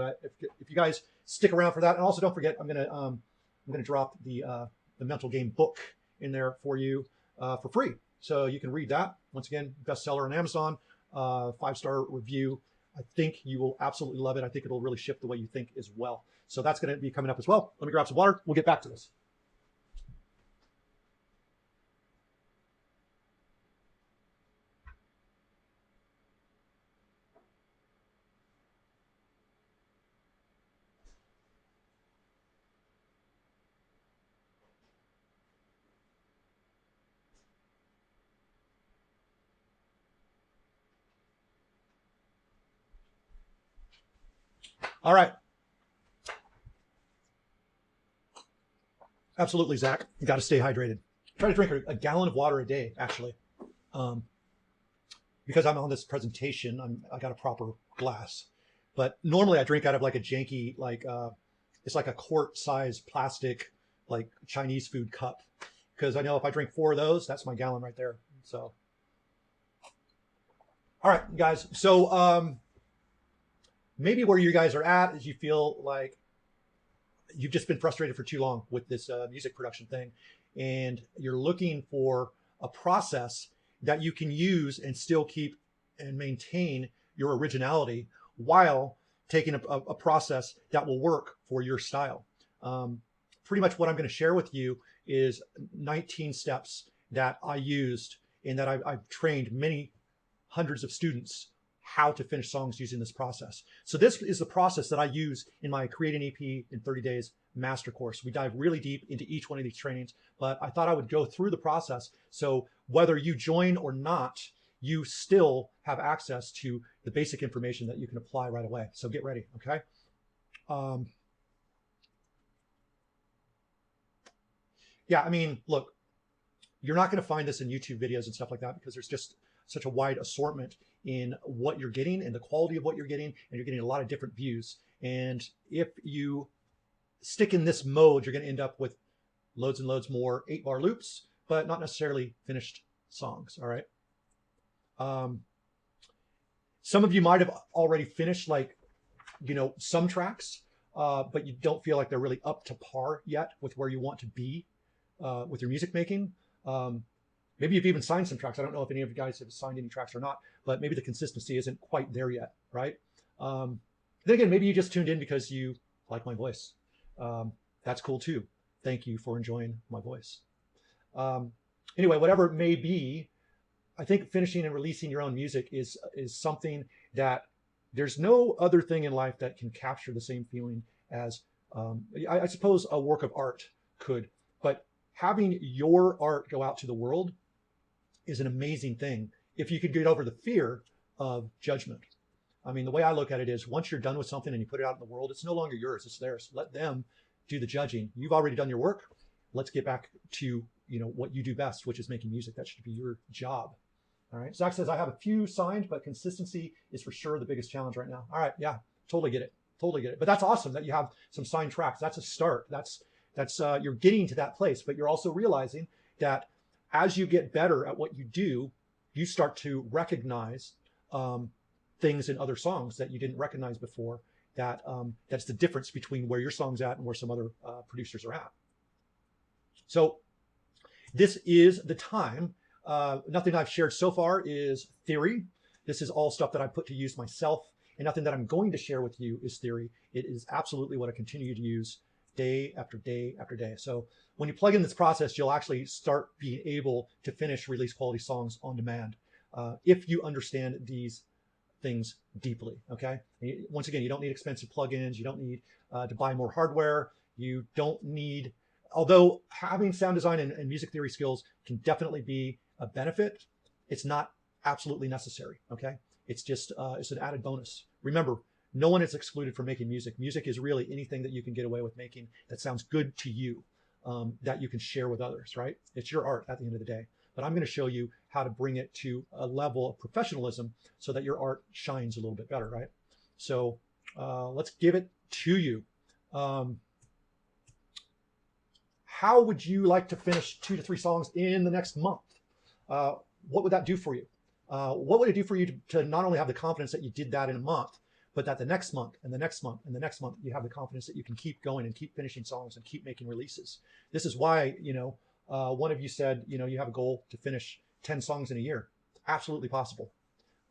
guys stick around for that, and also don't forget, I'm going to drop the mental game book in there for you for free, so you can read that. Once again, bestseller on Amazon, 5-star review. I think you will absolutely love it. I think it'll really shift the way you think as well. So that's going to be coming up as well. Let me grab some water. We'll get back to this. All right. Absolutely, Zach. You got to stay hydrated. Try to drink a gallon of water a day, actually. Because I'm on this presentation, I got a proper glass. But normally I drink out of like a janky, it's like a quart-size plastic, like Chinese food cup. Because I know if I drink 4 of those, that's my gallon right there. So, all right, guys. So maybe where you guys are at is you feel like you've just been frustrated for too long with this music production thing, and you're looking for a process that you can use and still keep and maintain your originality while taking a process that will work for your style. Pretty much what I'm going to share with you is 19 steps that I used and that I've trained many hundreds of students how to finish songs using this process. So this is the process that I use in my Create an EP in 30 Days master course. We dive really deep into each one of these trainings, but I thought I would go through the process so whether you join or not, you still have access to the basic information that you can apply right away. So get ready, okay? Yeah, I mean, look, you're not going to find this in YouTube videos and stuff like that because there's just such a wide assortment in what you're getting and the quality of what you're getting, and you're getting a lot of different views. And if you stick in this mode, you're going to end up with loads and loads more 8-bar loops, but not necessarily finished songs. All right. Some of you might have already finished some tracks, but you don't feel like they're really up to par yet with where you want to be with your music making. Maybe you've even signed some tracks. I don't know if any of you guys have signed any tracks or not, but maybe the consistency isn't quite there yet, right? Then again, maybe you just tuned in because you like my voice. That's cool too. Thank you for enjoying my voice. Anyway, whatever it may be, I think finishing and releasing your own music is something that there's no other thing in life that can capture the same feeling as, I suppose, a work of art could. But having your art go out to the world is an amazing thing if you could get over the fear of judgment. I mean, the way I look at it is once you're done with something and you put it out in the world, it's no longer yours, it's theirs. Let them do the judging. You've already done your work. Let's get back to, what you do best, which is making music. That should be your job. All right. Zach says, I have a few signed, but consistency is for sure the biggest challenge right now. All right. Yeah, totally get it. Totally get it. But that's awesome that you have some signed tracks. That's a start. That's you're getting to that place, but you're also realizing that as you get better at what you do, you start to recognize things in other songs that you didn't recognize before. That's the difference between where your song's at and where some other producers are at. So this is the time. Nothing I've shared so far is theory. This is all stuff that I put to use myself, and nothing that I'm going to share with you is theory. It is absolutely what I continue to use day after day after day. So when you plug in this process, you'll actually start being able to finish release quality songs on demand if you understand these things deeply. Okay. Once again, you don't need expensive plugins. You don't need to buy more hardware. You don't need, although having sound design and music theory skills can definitely be a benefit, it's not absolutely necessary. Okay. It's just, it's an added bonus. Remember, no one is excluded from making music. Music is really anything that you can get away with making that sounds good to you, that you can share with others, right? It's your art at the end of the day. But I'm going to show you how to bring it to a level of professionalism so that your art shines a little bit better, right? So let's give it to you. How would you like to finish 2 to 3 songs in the next month? What would that do for you? What would it do for you to not only have the confidence that you did that in a month, but that the next month and the next month and the next month, you have the confidence that you can keep going and keep finishing songs and keep making releases. This is why, one of you said, you have a goal to finish 10 songs in a year. Absolutely possible.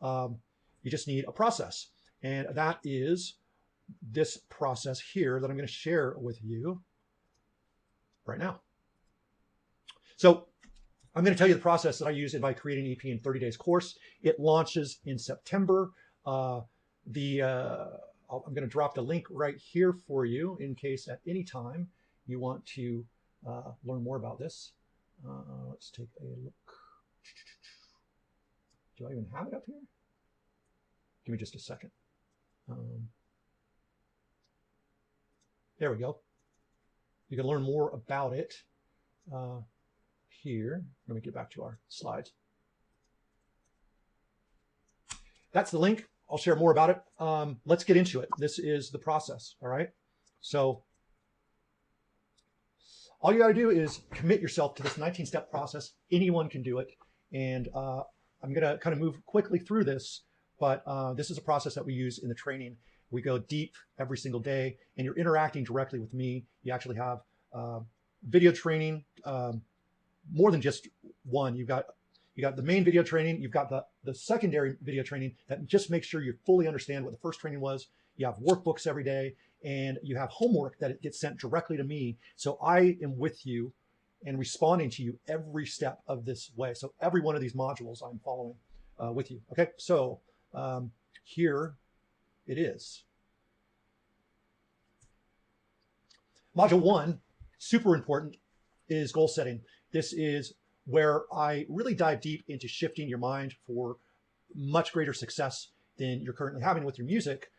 You just need a process. And that is this process here that I'm going to share with you right now. So I'm going to tell you the process that I use by creating an EP in 30 days course. It launches in September. I'm going to drop the link right here for you in case at any time you want to learn more about this. Let's take a look. Do I even have it up here? Give me just a second. There we go. You can learn more about it here. Let me get back to our slides. That's the link. I'll share more about it. Let's get into it. This is the process. All right. So all you got to do is commit yourself to this 19-step process. Anyone can do it. And I'm going to kind of move quickly through this, but this is a process that we use in the training. We go deep every single day, and you're interacting directly with me. You actually have video training, more than just one. You got the main video training. You've got the secondary video training that just makes sure you fully understand what the first training was. You have workbooks every day, and you have homework that it gets sent directly to me. So I am with you and responding to you every step of this way. So every one of these modules I'm following with you. Okay, so here it is. Module 1, super important, is goal setting. This is where I really dive deep into shifting your mind for much greater success than you're currently having with your music,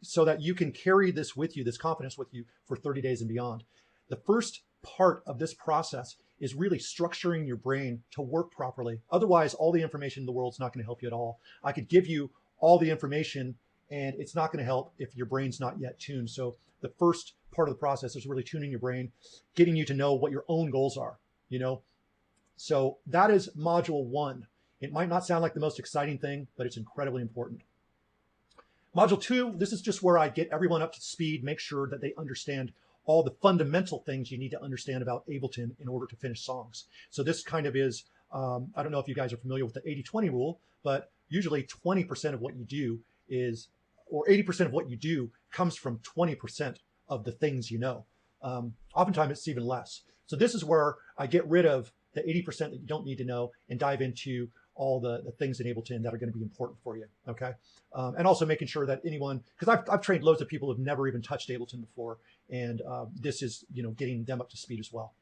so that you can carry this with you, this confidence with you for 30 days and beyond. The first part of this process is really structuring your brain to work properly. Otherwise, all the information in the world is not going to help you at all. I could give you all the information and it's not going to help if your brain's not yet tuned. So the first part of the process is really tuning your brain, getting you to know what your own goals are, So that is module 1. It might not sound like the most exciting thing, but it's incredibly important. Module 2, this is just where I get everyone up to speed, make sure that they understand all the fundamental things you need to understand about Ableton in order to finish songs. So this kind of is, I don't know if you guys are familiar with the 80-20 rule, but usually 20% of what you do is, or 80% of what you do comes from 20% of the things you know. Oftentimes it's even less. So this is where I get rid of the 80% that you don't need to know and dive into all the things in Ableton that are going to be important for you, okay? And also making sure that anyone, because I've trained loads of people who've never even touched Ableton before, and this is, getting them up to speed as well.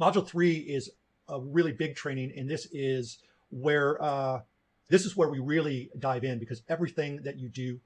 Module 3 is a really big training, and this is where This is where we really dive in, because everything that you do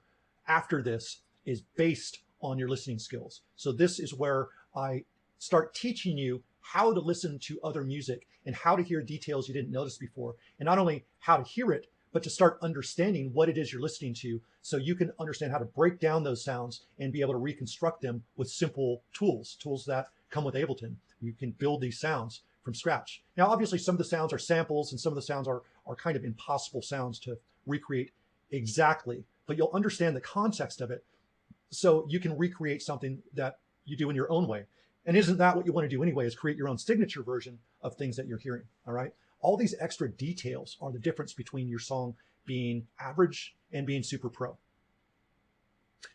after this is based on your listening skills. So this is where I start teaching you how to listen to other music and how to hear details you didn't notice before. And not only how to hear it, but to start understanding what it is you're listening to, so you can understand how to break down those sounds and be able to reconstruct them with simple tools that come with Ableton. You can build these sounds from scratch. Now, obviously, some of the sounds are samples and some of the sounds are kind of impossible sounds to recreate exactly, but you'll understand the context of it so you can recreate something that you do in your own way. And isn't that what you want to do anyway, is create your own signature version of things that you're hearing, all right? All these extra details are the difference between your song being average and being super pro.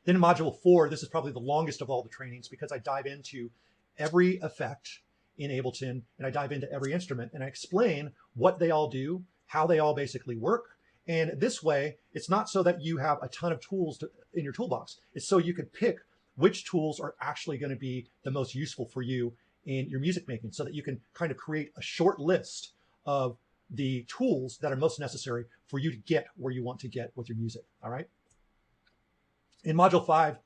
Then in module 4, this is probably the longest of all the trainings, because I dive into every effect in Ableton and I dive into every instrument and I explain what they all do, how they all basically work. And this way, it's not so that you have a ton of tools in your toolbox. It's so you can pick which tools are actually going to be the most useful for you in your music making, so that you can kind of create a short list of the tools that are most necessary for you to get where you want to get with your music, all right? In module 5,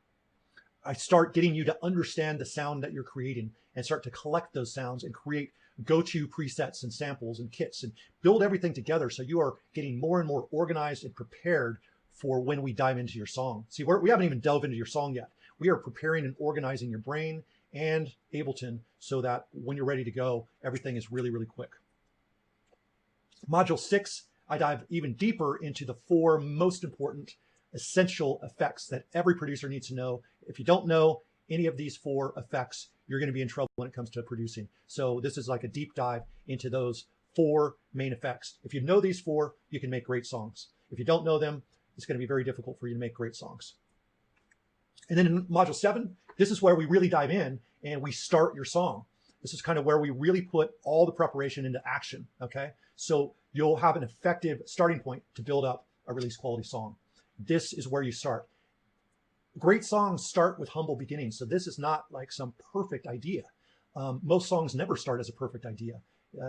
I start getting you to understand the sound that you're creating and start to collect those sounds and create go-to presets and samples and kits and build everything together so you are getting more and more organized and prepared for when we dive into your song. See, we haven't even dove into your song yet. We are preparing and organizing your brain and Ableton so that when you're ready to go, everything is really, really quick. Module 6, I dive even deeper into the 4 most important essential effects that every producer needs to know. If you don't know any of these 4 effects, you're going to be in trouble when it comes to producing. So this is like a deep dive into those 4 main effects. If you know these 4, you can make great songs. If you don't know them, it's going to be very difficult for you to make great songs. And then in module 7, this is where we really dive in and we start your song. This is kind of where we really put all the preparation into action, okay? So you'll have an effective starting point to build up a release quality song. This is where you start. Great songs start with humble beginnings. So this is not like some perfect idea. Most songs never start as a perfect idea.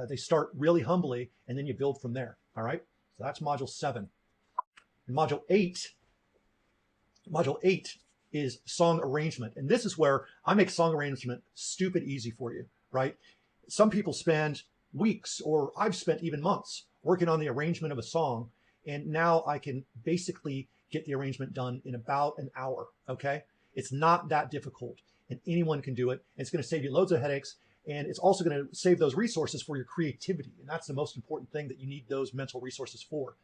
They start really humbly and then you build from there, all right? So that's module 7. In module 8 is song arrangement. And this is where I make song arrangement stupid easy for you, right? Some people spend weeks, or I've spent even months, working on the arrangement of a song. And now I can basically get the arrangement done in about an hour, okay? It's not that difficult and anyone can do it. And it's gonna save you loads of headaches. And it's also gonna save those resources for your creativity. And that's the most important thing that you need those mental resources for.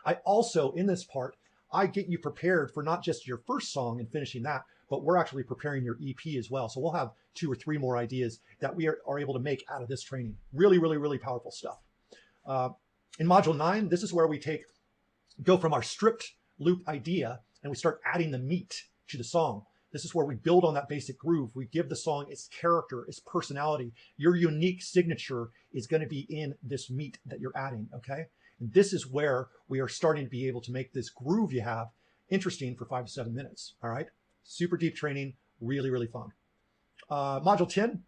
I also, in this part, I get you prepared for not just your first song and finishing that, but we're actually preparing your EP as well. So we'll have 2 or 3 more ideas that we are able to make out of this training. Really, really, really powerful stuff. In module 9, this is where we go from our stripped loop idea and we start adding the meat to the song. This is where we build on that basic groove. We give the song its character, its personality. Your unique signature is going to be in this meat that you're adding, okay? And this is where we are starting to be able to make this groove you have interesting for 5 to 7 minutes, all right? Super deep training, really, really fun. Module 10,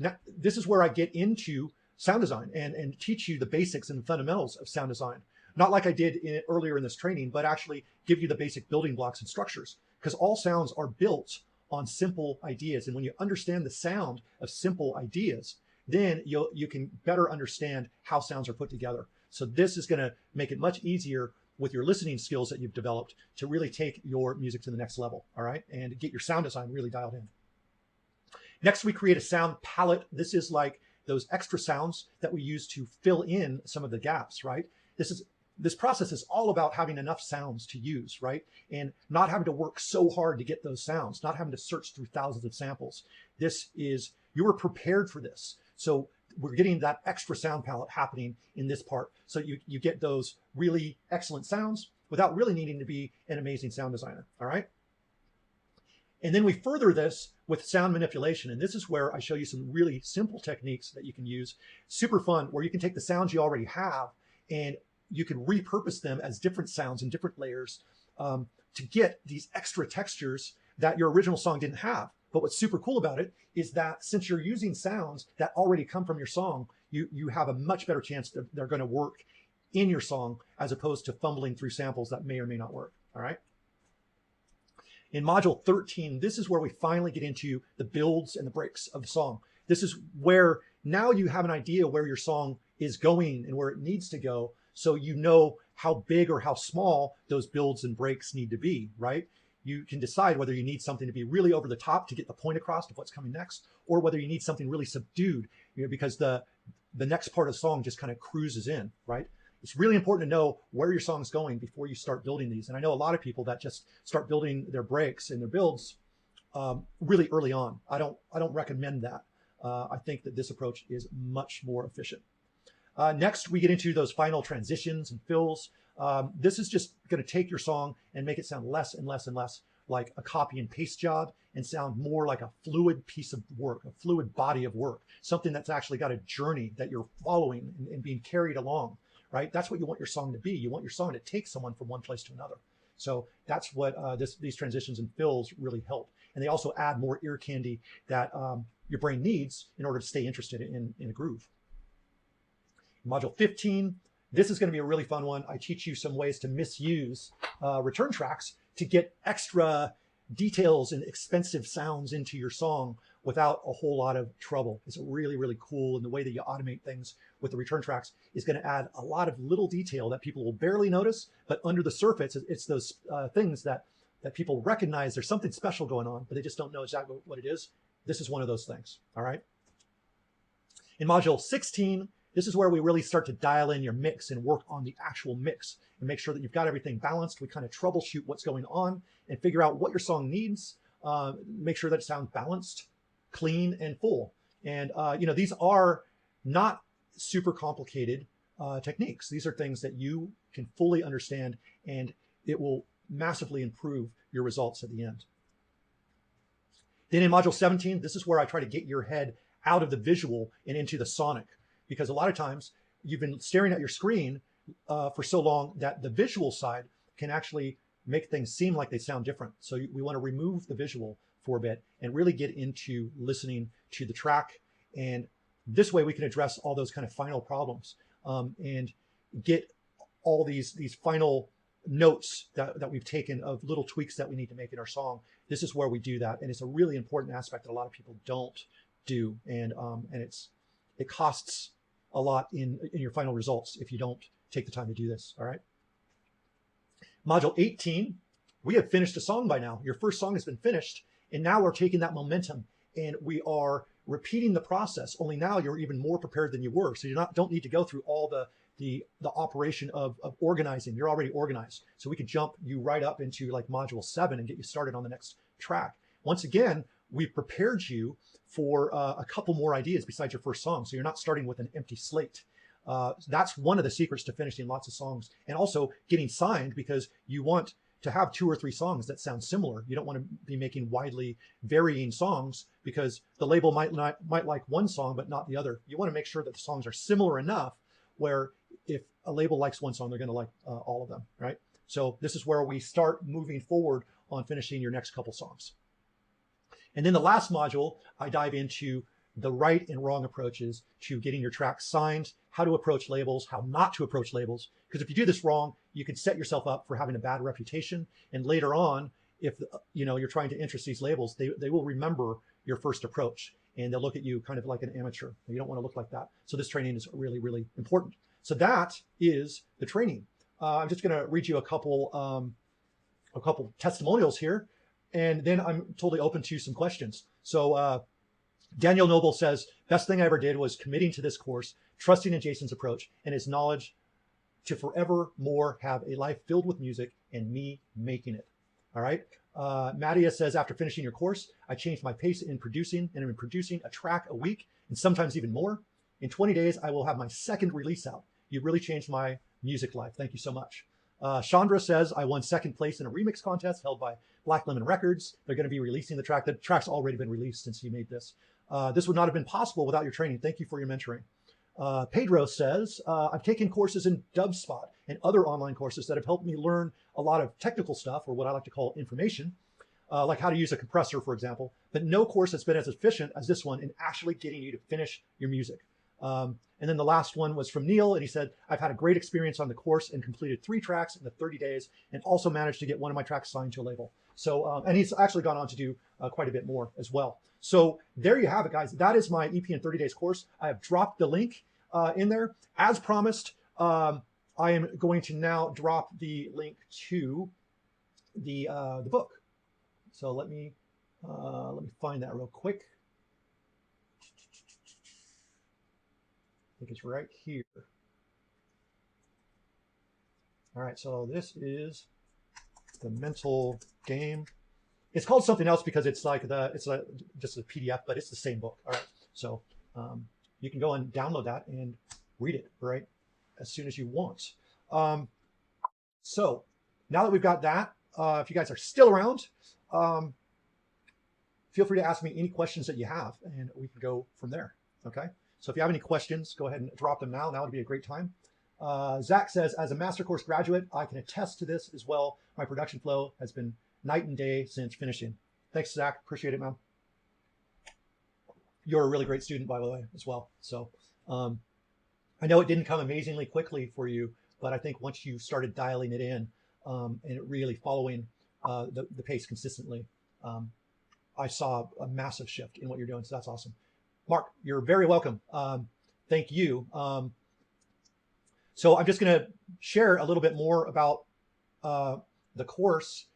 now this is where I get into sound design and teach you the basics and fundamentals of sound design. Not like I did earlier in this training, but actually give you the basic building blocks and structures, because all sounds are built on simple ideas. And when you understand the sound of simple ideas, then you can better understand how sounds are put together. So this is going to make it much easier with your listening skills that you've developed to really take your music to the next level, all right? And get your sound design really dialed in. Next, we create a sound palette. This is like those extra sounds that we use to fill in some of the gaps, right? This process is all about having enough sounds to use, right? And not having to work so hard to get those sounds, not having to search through thousands of samples. You were prepared for this. So we're getting that extra sound palette happening in this part. So you get those really excellent sounds without really needing to be an amazing sound designer, all right? And then we further this with sound manipulation. And this is where I show you some really simple techniques that you can use. Super fun, where you can take the sounds you already have and you can repurpose them as different sounds in different layers to get these extra textures that your original song didn't have. But what's super cool about it is that since you're using sounds that already come from your song, you have a much better chance that they're going to work in your song as opposed to fumbling through samples that may or may not work. All right. In module 13, this is where we finally get into the builds and the breaks of the song. This is where now you have an idea where your song is going and where it needs to go, so you know how big or how small those builds and breaks need to be, right? You can decide whether you need something to be really over the top to get the point across of what's coming next, or whether you need something really subdued, because the next part of the song just kind of cruises in, right? It's really important to know where your song's going before you start building these. And I know a lot of people that just start building their breaks and their builds really early on. I don't recommend that. I think that this approach is much more efficient. Next, we get into those final transitions and fills. This is just going to take your song and make it sound less and less and less like a copy and paste job and sound more like a fluid piece of work, a fluid body of work, something that's actually got a journey that you're following and being carried along. Right? That's what you want your song to be. You want your song to take someone from one place to another. So that's what these transitions and fills really help. And they also add more ear candy that your brain needs in order to stay interested in a groove. Module 15, this is going to be a really fun one. I teach you some ways to misuse return tracks to get extra details and expensive sounds into your song without a whole lot of trouble. It's really, really cool. And the way that you automate things with the return tracks is going to add a lot of little detail that people will barely notice, but under the surface, it's those things that people recognize there's something special going on, but they just don't know exactly what it is. This is one of those things, all right? In module 16, this is where we really start to dial in your mix and work on the actual mix and make sure that you've got everything balanced. We kind of troubleshoot what's going on and figure out what your song needs, make sure that it sounds balanced, clean, and full. And these are not super complicated techniques. These are things that you can fully understand, and it will massively improve your results at the end. Then in module 17, this is where I try to get your head out of the visual and into the sonic, because a lot of times you've been staring at your screen for so long that the visual side can actually make things seem like they sound different. So we want to remove the visual for a bit and really get into listening to the track. And this way we can address all those kind of final problems and get all these final notes that we've taken of little tweaks that we need to make in our song. This is where we do that. And it's a really important aspect that a lot of people don't do. And it costs a lot in your final results if you don't take the time to do this. All right. Module 18, we have finished a song by now. Your first song has been finished. And now we're taking that momentum and we are repeating the process, only now you're even more prepared than you were. So you don't need to go through all the operation of organizing. You're already organized. So we could jump you right up into like module 7 and get you started on the next track. Once again, we've prepared you for a couple more ideas besides your first song. So you're not starting with an empty slate. That's one of the secrets to finishing lots of songs and also getting signed, because you want to have 2 or 3 songs that sound similar. You don't want to be making widely varying songs because the label might like one song but not the other. You want to make sure that the songs are similar enough where if a label likes one song, they're going to like all of them, right? So this is where we start moving forward on finishing your next couple songs. And then the last module, I dive into the right and wrong approaches to getting your tracks signed, how to approach labels, how not to approach labels. Because if you do this wrong, you can set yourself up for having a bad reputation. And later on, if you're trying to interest these labels, they will remember your first approach and they'll look at you kind of like an amateur. You don't want to look like that. So this training is really, really important. So that is the training. I'm just going to read you a couple testimonials here, and then I'm totally open to some questions. So Daniel Noble says, best thing I ever did was committing to this course, trusting in Jason's approach and his knowledge to forevermore have a life filled with music and me making it. All right. Mattia says, after finishing your course, I changed my pace in producing and I'm producing a track a week and sometimes even more. In 20 days, I will have my second release out. You really changed my music life. Thank you so much. Chandra says, I won 2nd place in a remix contest held by Black Lemon Records. They're going to be releasing the track. The track's already been released since you made this. This would not have been possible without your training. Thank you for your mentoring. Pedro says, I've taken courses in DubSpot and other online courses that have helped me learn a lot of technical stuff, or what I like to call information, like how to use a compressor, for example, but no course has been as efficient as this one in actually getting you to finish your music. And then the last one was from Neil, and he said, I've had a great experience on the course and completed 3 tracks in the 30 days and also managed to get one of my tracks signed to a label. So, and he's actually gone on to do quite a bit more as well. So there you have it, guys. That is my EP in 30 days course. I have dropped the link in there. As promised, I am going to now drop the link to the book. So let me find that real quick. I think it's right here. All right, so this is the mental game. It's called something else because it's like just a PDF, but it's the same book. All right, so you can go and download that and read it right as soon as you want. So now that we've got that, if you guys are still around, feel free to ask me any questions that you have, and we can go from there. Okay. So if you have any questions, go ahead and drop them now. Now would be a great time. Zach says, as a master course graduate, I can attest to this as well. My production flow has been night and day since finishing. Thanks, Zach. Appreciate it, man. You're a really great student, by the way, as well. So I know it didn't come amazingly quickly for you, but I think once you started dialing it in and it really following the pace consistently, I saw a massive shift in what you're doing. So that's awesome. Mark, you're very welcome. Thank you. So I'm just going to share a little bit more about the course.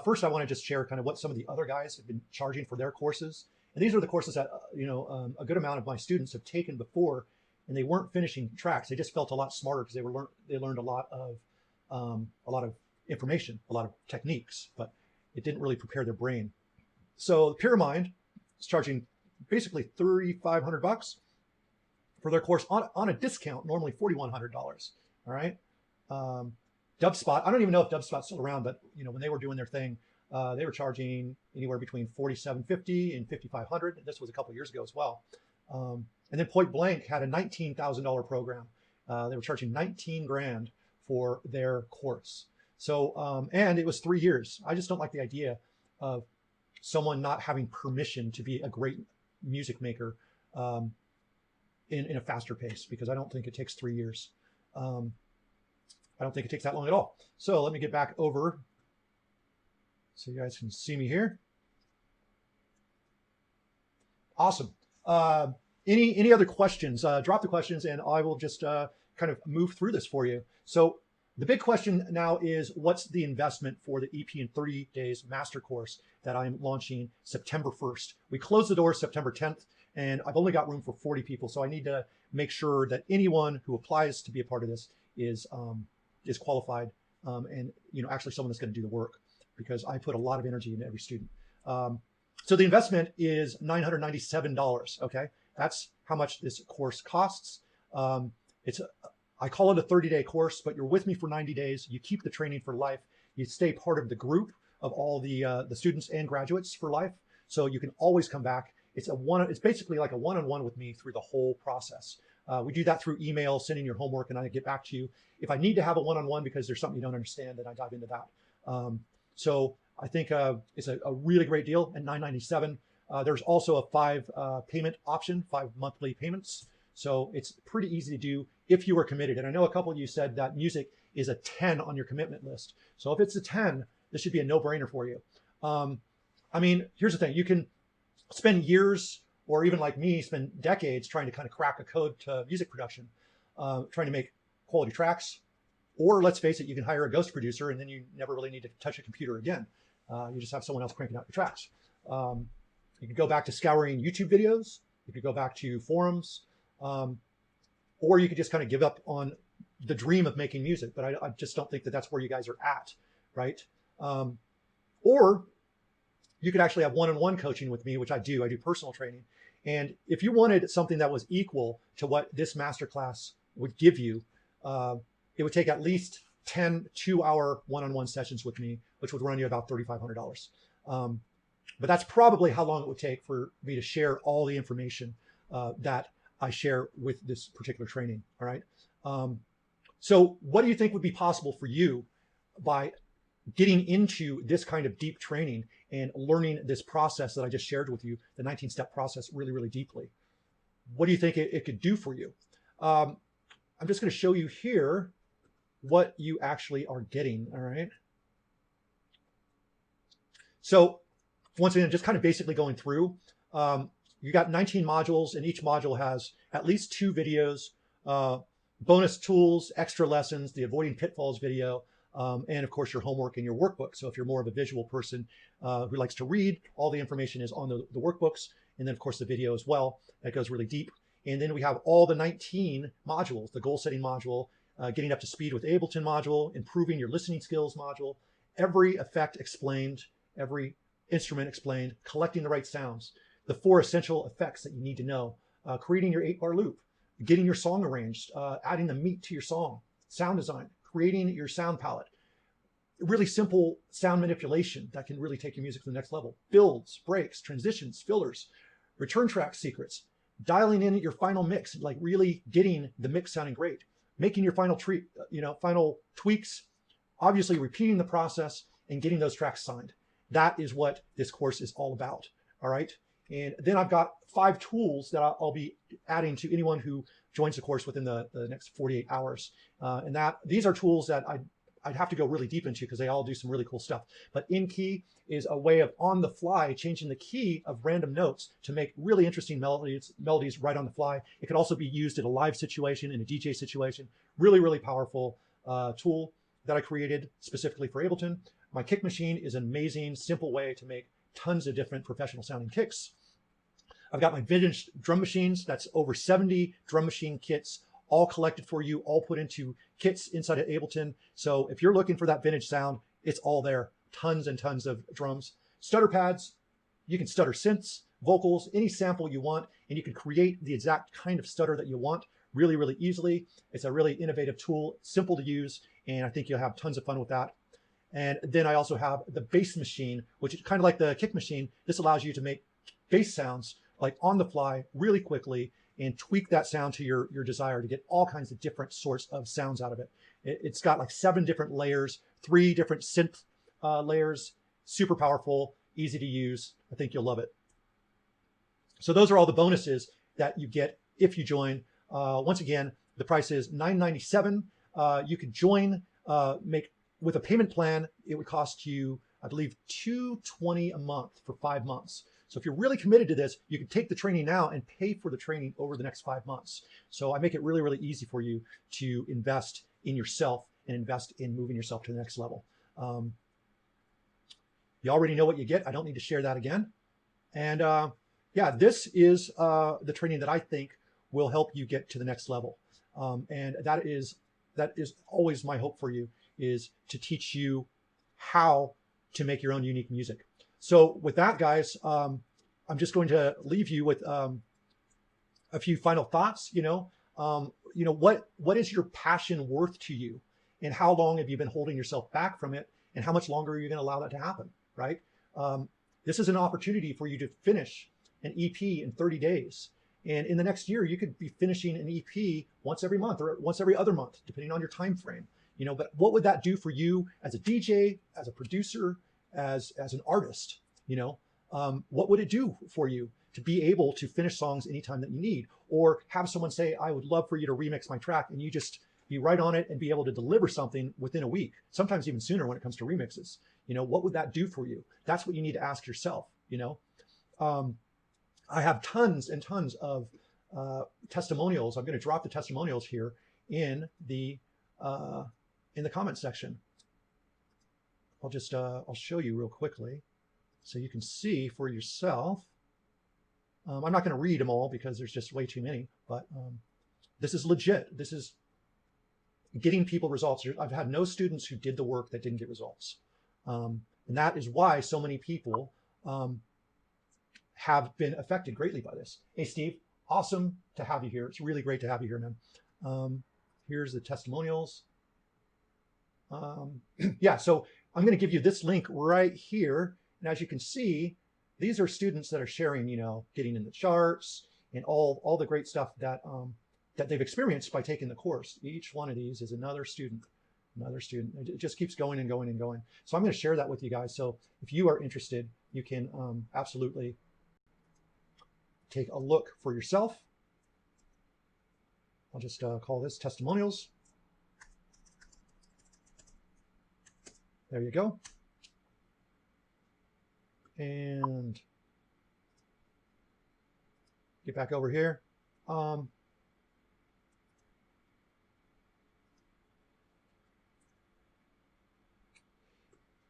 First, I want to just share kind of what some of the other guys have been charging for their courses. And these are the courses that, a good amount of my students have taken before, and they weren't finishing tracks. They just felt a lot smarter because they learned a lot of information, a lot of techniques, but it didn't really prepare their brain. So Pyramid is charging basically $3,500 for their course on a discount, normally $4,100. All right. Dubspot, I don't even know if Dubspot's still around, but when they were doing their thing, they were charging anywhere between $4,750 and $5,500. This was a couple of years ago as well. And then Point Blank had a $19,000 program. They were charging 19 grand for their course. So, and it was 3 years. I just don't like the idea of someone not having permission to be a great music maker in a faster pace, because I don't think it takes 3 years. I don't think it takes that long at all. So let me get back over so you guys can see me here. Awesome. Any other questions? Drop the questions and I will just kind of move through this for you. So the big question now is, what's the investment for the EP in 30 days master course that I'm launching September 1st? We close the doors September 10th, and I've only got room for 40 people. So I need to make sure that anyone who applies to be a part of this is qualified and actually someone that's going to do the work, because I put a lot of energy into every student. So the investment is $997. Okay, that's how much this course costs. I call it a 30-day course, but you're with me for 90 days. You keep the training for life. You stay part of the group of all the students and graduates for life, so you can always come back. It's basically like a one-on-one with me through the whole process. We do that through email, sending your homework, and I get back to you. If I need to have a one-on-one because there's something you don't understand, then I dive into that. So I think it's a really great deal at $997. There's also a 5 payment option, 5 monthly payments. So it's pretty easy to do if you are committed. And I know a couple of you said that music is a 10 on your commitment list. So if it's a 10, this should be a no-brainer for you. I mean, here's the thing. You can spend years, or even like me, spend decades trying to kind of crack a code to music production, trying to make quality tracks. Or let's face it, you can hire a ghost producer and then you never really need to touch a computer again. You just have someone else cranking out your tracks. You could go back to scouring YouTube videos. You could go back to forums. Or you could just kind of give up on the dream of making music. But I just don't think that that's where you guys are at, right? Or you could actually have one-on-one coaching with me, which I do. I do personal training. And if you wanted something that was equal to what this masterclass would give you, it would take at least 10 2-hour one-on-one sessions with me, which would run you about $3,500. But that's probably how long it would take for me to share all the information that I share with this particular training. All right. So what do you think would be possible for you by getting into this kind of deep training and learning this process that I just shared with you, the 19-step process, really, really deeply? what do you think it could do for you? I'm just going to show you here what you actually are getting. All right. So once again, just kind of basically going through, you got 19 modules, and each module has at least 2 videos, bonus tools, extra lessons, the avoiding pitfalls video, and of course your homework and your workbook. So if you're more of a visual person who likes to read, all the information is on the workbooks, and then of course the video as well. That goes really deep. And then we have all the 19 modules, the goal setting module, getting up to speed with Ableton module, improving your listening skills module, every effect explained, every instrument explained, collecting the right sounds, the 4 essential effects that you need to know, creating your 8-bar loop, getting your song arranged, adding the meat to your song, sound design, creating your sound palette, really simple sound manipulation that can really take your music to the next level, builds, breaks, transitions, fillers, return track secrets, dialing in your final mix, like really getting the mix sounding great, making your final final tweaks, obviously repeating the process and getting those tracks signed. That is what this course is all about. All right. And then I've got 5 tools that I'll be adding to anyone who joins the course within the next 48 hours. And these are tools that I'd have to go really deep into because they all do some really cool stuff. But in key is a way of on the fly changing the key of random notes to make really interesting melodies right on the fly. It could also be used in a live situation, in a DJ situation. Really, really powerful tool that I created specifically for Ableton. My kick machine is an amazing, simple way to make tons of different professional sounding kicks. I've got my vintage drum machines. That's over 70 drum machine kits, all collected for you, all put into kits inside of Ableton. So if you're looking for that vintage sound, it's all there. Tons and tons of drums. Stutter pads, you can stutter synths, vocals, any sample you want, and you can create the exact kind of stutter that you want really, really easily. It's a really innovative tool, simple to use, and I think you'll have tons of fun with that. And then I also have the bass machine, which is kind of like the kick machine. This allows you to make bass sounds like on the fly really quickly and tweak that sound to your desire to get all kinds of different sorts of sounds out of it. It's got like 7 different layers, 3 different synth layers, super powerful, easy to use. I think you'll love it. So those are all the bonuses that you get if you join. Once again, the price is $9.97. You could join, with a payment plan, it would cost you, I believe, $220 a month for 5 months. So if you're really committed to this, you can take the training now and pay for the training over the next 5 months. So I make it really, really easy for you to invest in yourself and invest in moving yourself to the next level. You already know what you get. I don't need to share that again. And yeah, this is the training that I think will help you get to the next level. And that is always my hope for you, is to teach you how to make your own unique music. So with that, guys, I'm just going to leave you with a few final thoughts. What is your passion worth to you, and how long have you been holding yourself back from it, and how much longer are you going to allow that to happen? Right? This is an opportunity for you to finish an EP in 30 days. And in the next year, you could be finishing an EP once every month or once every other month, depending on your time frame. But what would that do for you as a DJ, as a producer, as an artist? What would it do for you to be able to finish songs anytime that you need, or have someone say, I would love for you to remix my track, and you just be right on it and be able to deliver something within a week, sometimes even sooner when it comes to remixes? What would that do for you? That's what you need to ask yourself. I have tons and tons of testimonials. I'm going to drop the testimonials here in the comment section. I'll show you real quickly so you can see for yourself. I'm not going to read them all because there's just way too many, but this is legit. This is getting people results. I've had no students who did the work that didn't get results. And that is why so many people have been affected greatly by this. Hey, Steve, awesome to have you here. It's really great to have you here, man. Here's the testimonials. Yeah, so I'm going to give you this link right here. And as you can see, these are students that are sharing, getting in the charts and all the great stuff that they've experienced by taking the course. Each one of these is another student. It just keeps going and going and going. So I'm going to share that with you guys. So if you are interested, you can absolutely take a look for yourself. I'll just call this testimonials. There you go. And get back over here.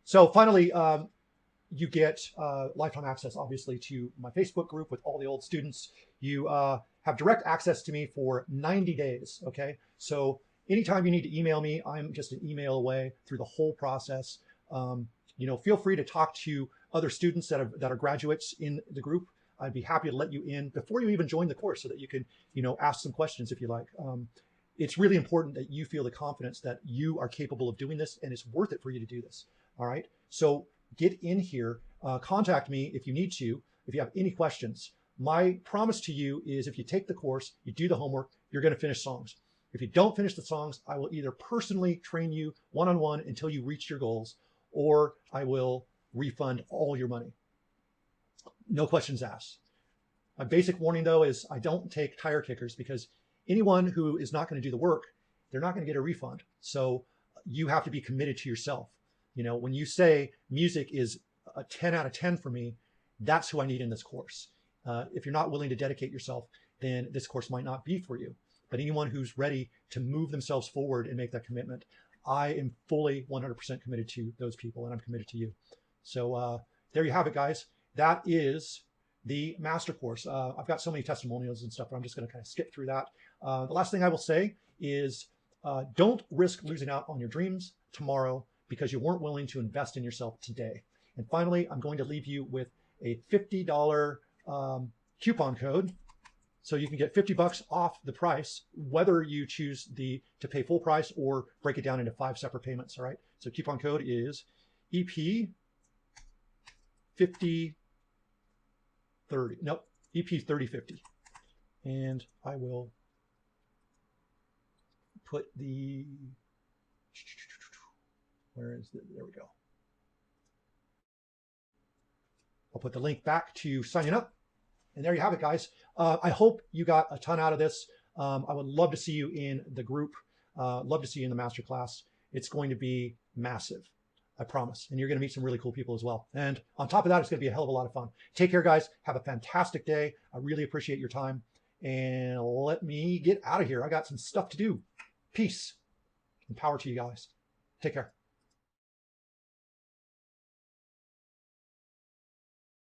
So finally, you get lifetime access, obviously, to my Facebook group with all the old students. You have direct access to me for 90 days, okay? So anytime you need to email me, I'm just an email away through the whole process. You know, feel free to talk to other students that are graduates in the group. I'd be happy to let you in before you even join the course so that you can, you know, ask some questions if you like. It's really important that you feel the confidence that you are capable of doing this and it's worth it for you to do this. All right. So get in here, contact me if you need to, if you have any questions. My promise to you is if you take the course, you do the homework, you're going to finish songs. If you don't finish the songs, I will either personally train you one-on-one until you reach your goals, or I will refund all your money. No questions asked. My basic warning though is I don't take tire kickers, because anyone who is not going to do the work, they're not going to get a refund. So you have to be committed to yourself. You know, when you say music is a 10 out of 10 for me, that's who I need in this course. If you're not willing to dedicate yourself, then this course might not be for you. But anyone who's ready to move themselves forward and make that commitment, I am fully 100% committed to those people, and I'm committed to you. So there you have it, guys. That is the master course. I've got so many testimonials and stuff, but I'm just going to kind of skip through that. The last thing I will say is don't risk losing out on your dreams tomorrow because you weren't willing to invest in yourself today. And finally, I'm going to leave you with a $50 coupon code, so you can get $50 off the price, whether you choose to pay full price or break it down into 5 separate payments. All right. So coupon code is EP 5030. Nope, EP 3050. And I will put the, where is it? There we go. I'll put the link back to signing up. And there you have it, guys. I hope you got a ton out of this. I would love to see you in the group. Love to see you in the masterclass. It's going to be massive, I promise. And you're going to meet some really cool people as well. And on top of that, it's going to be a hell of a lot of fun. Take care, guys. Have a fantastic day. I really appreciate your time. And let me get out of here. I got some stuff to do. Peace and power to you guys. Take care.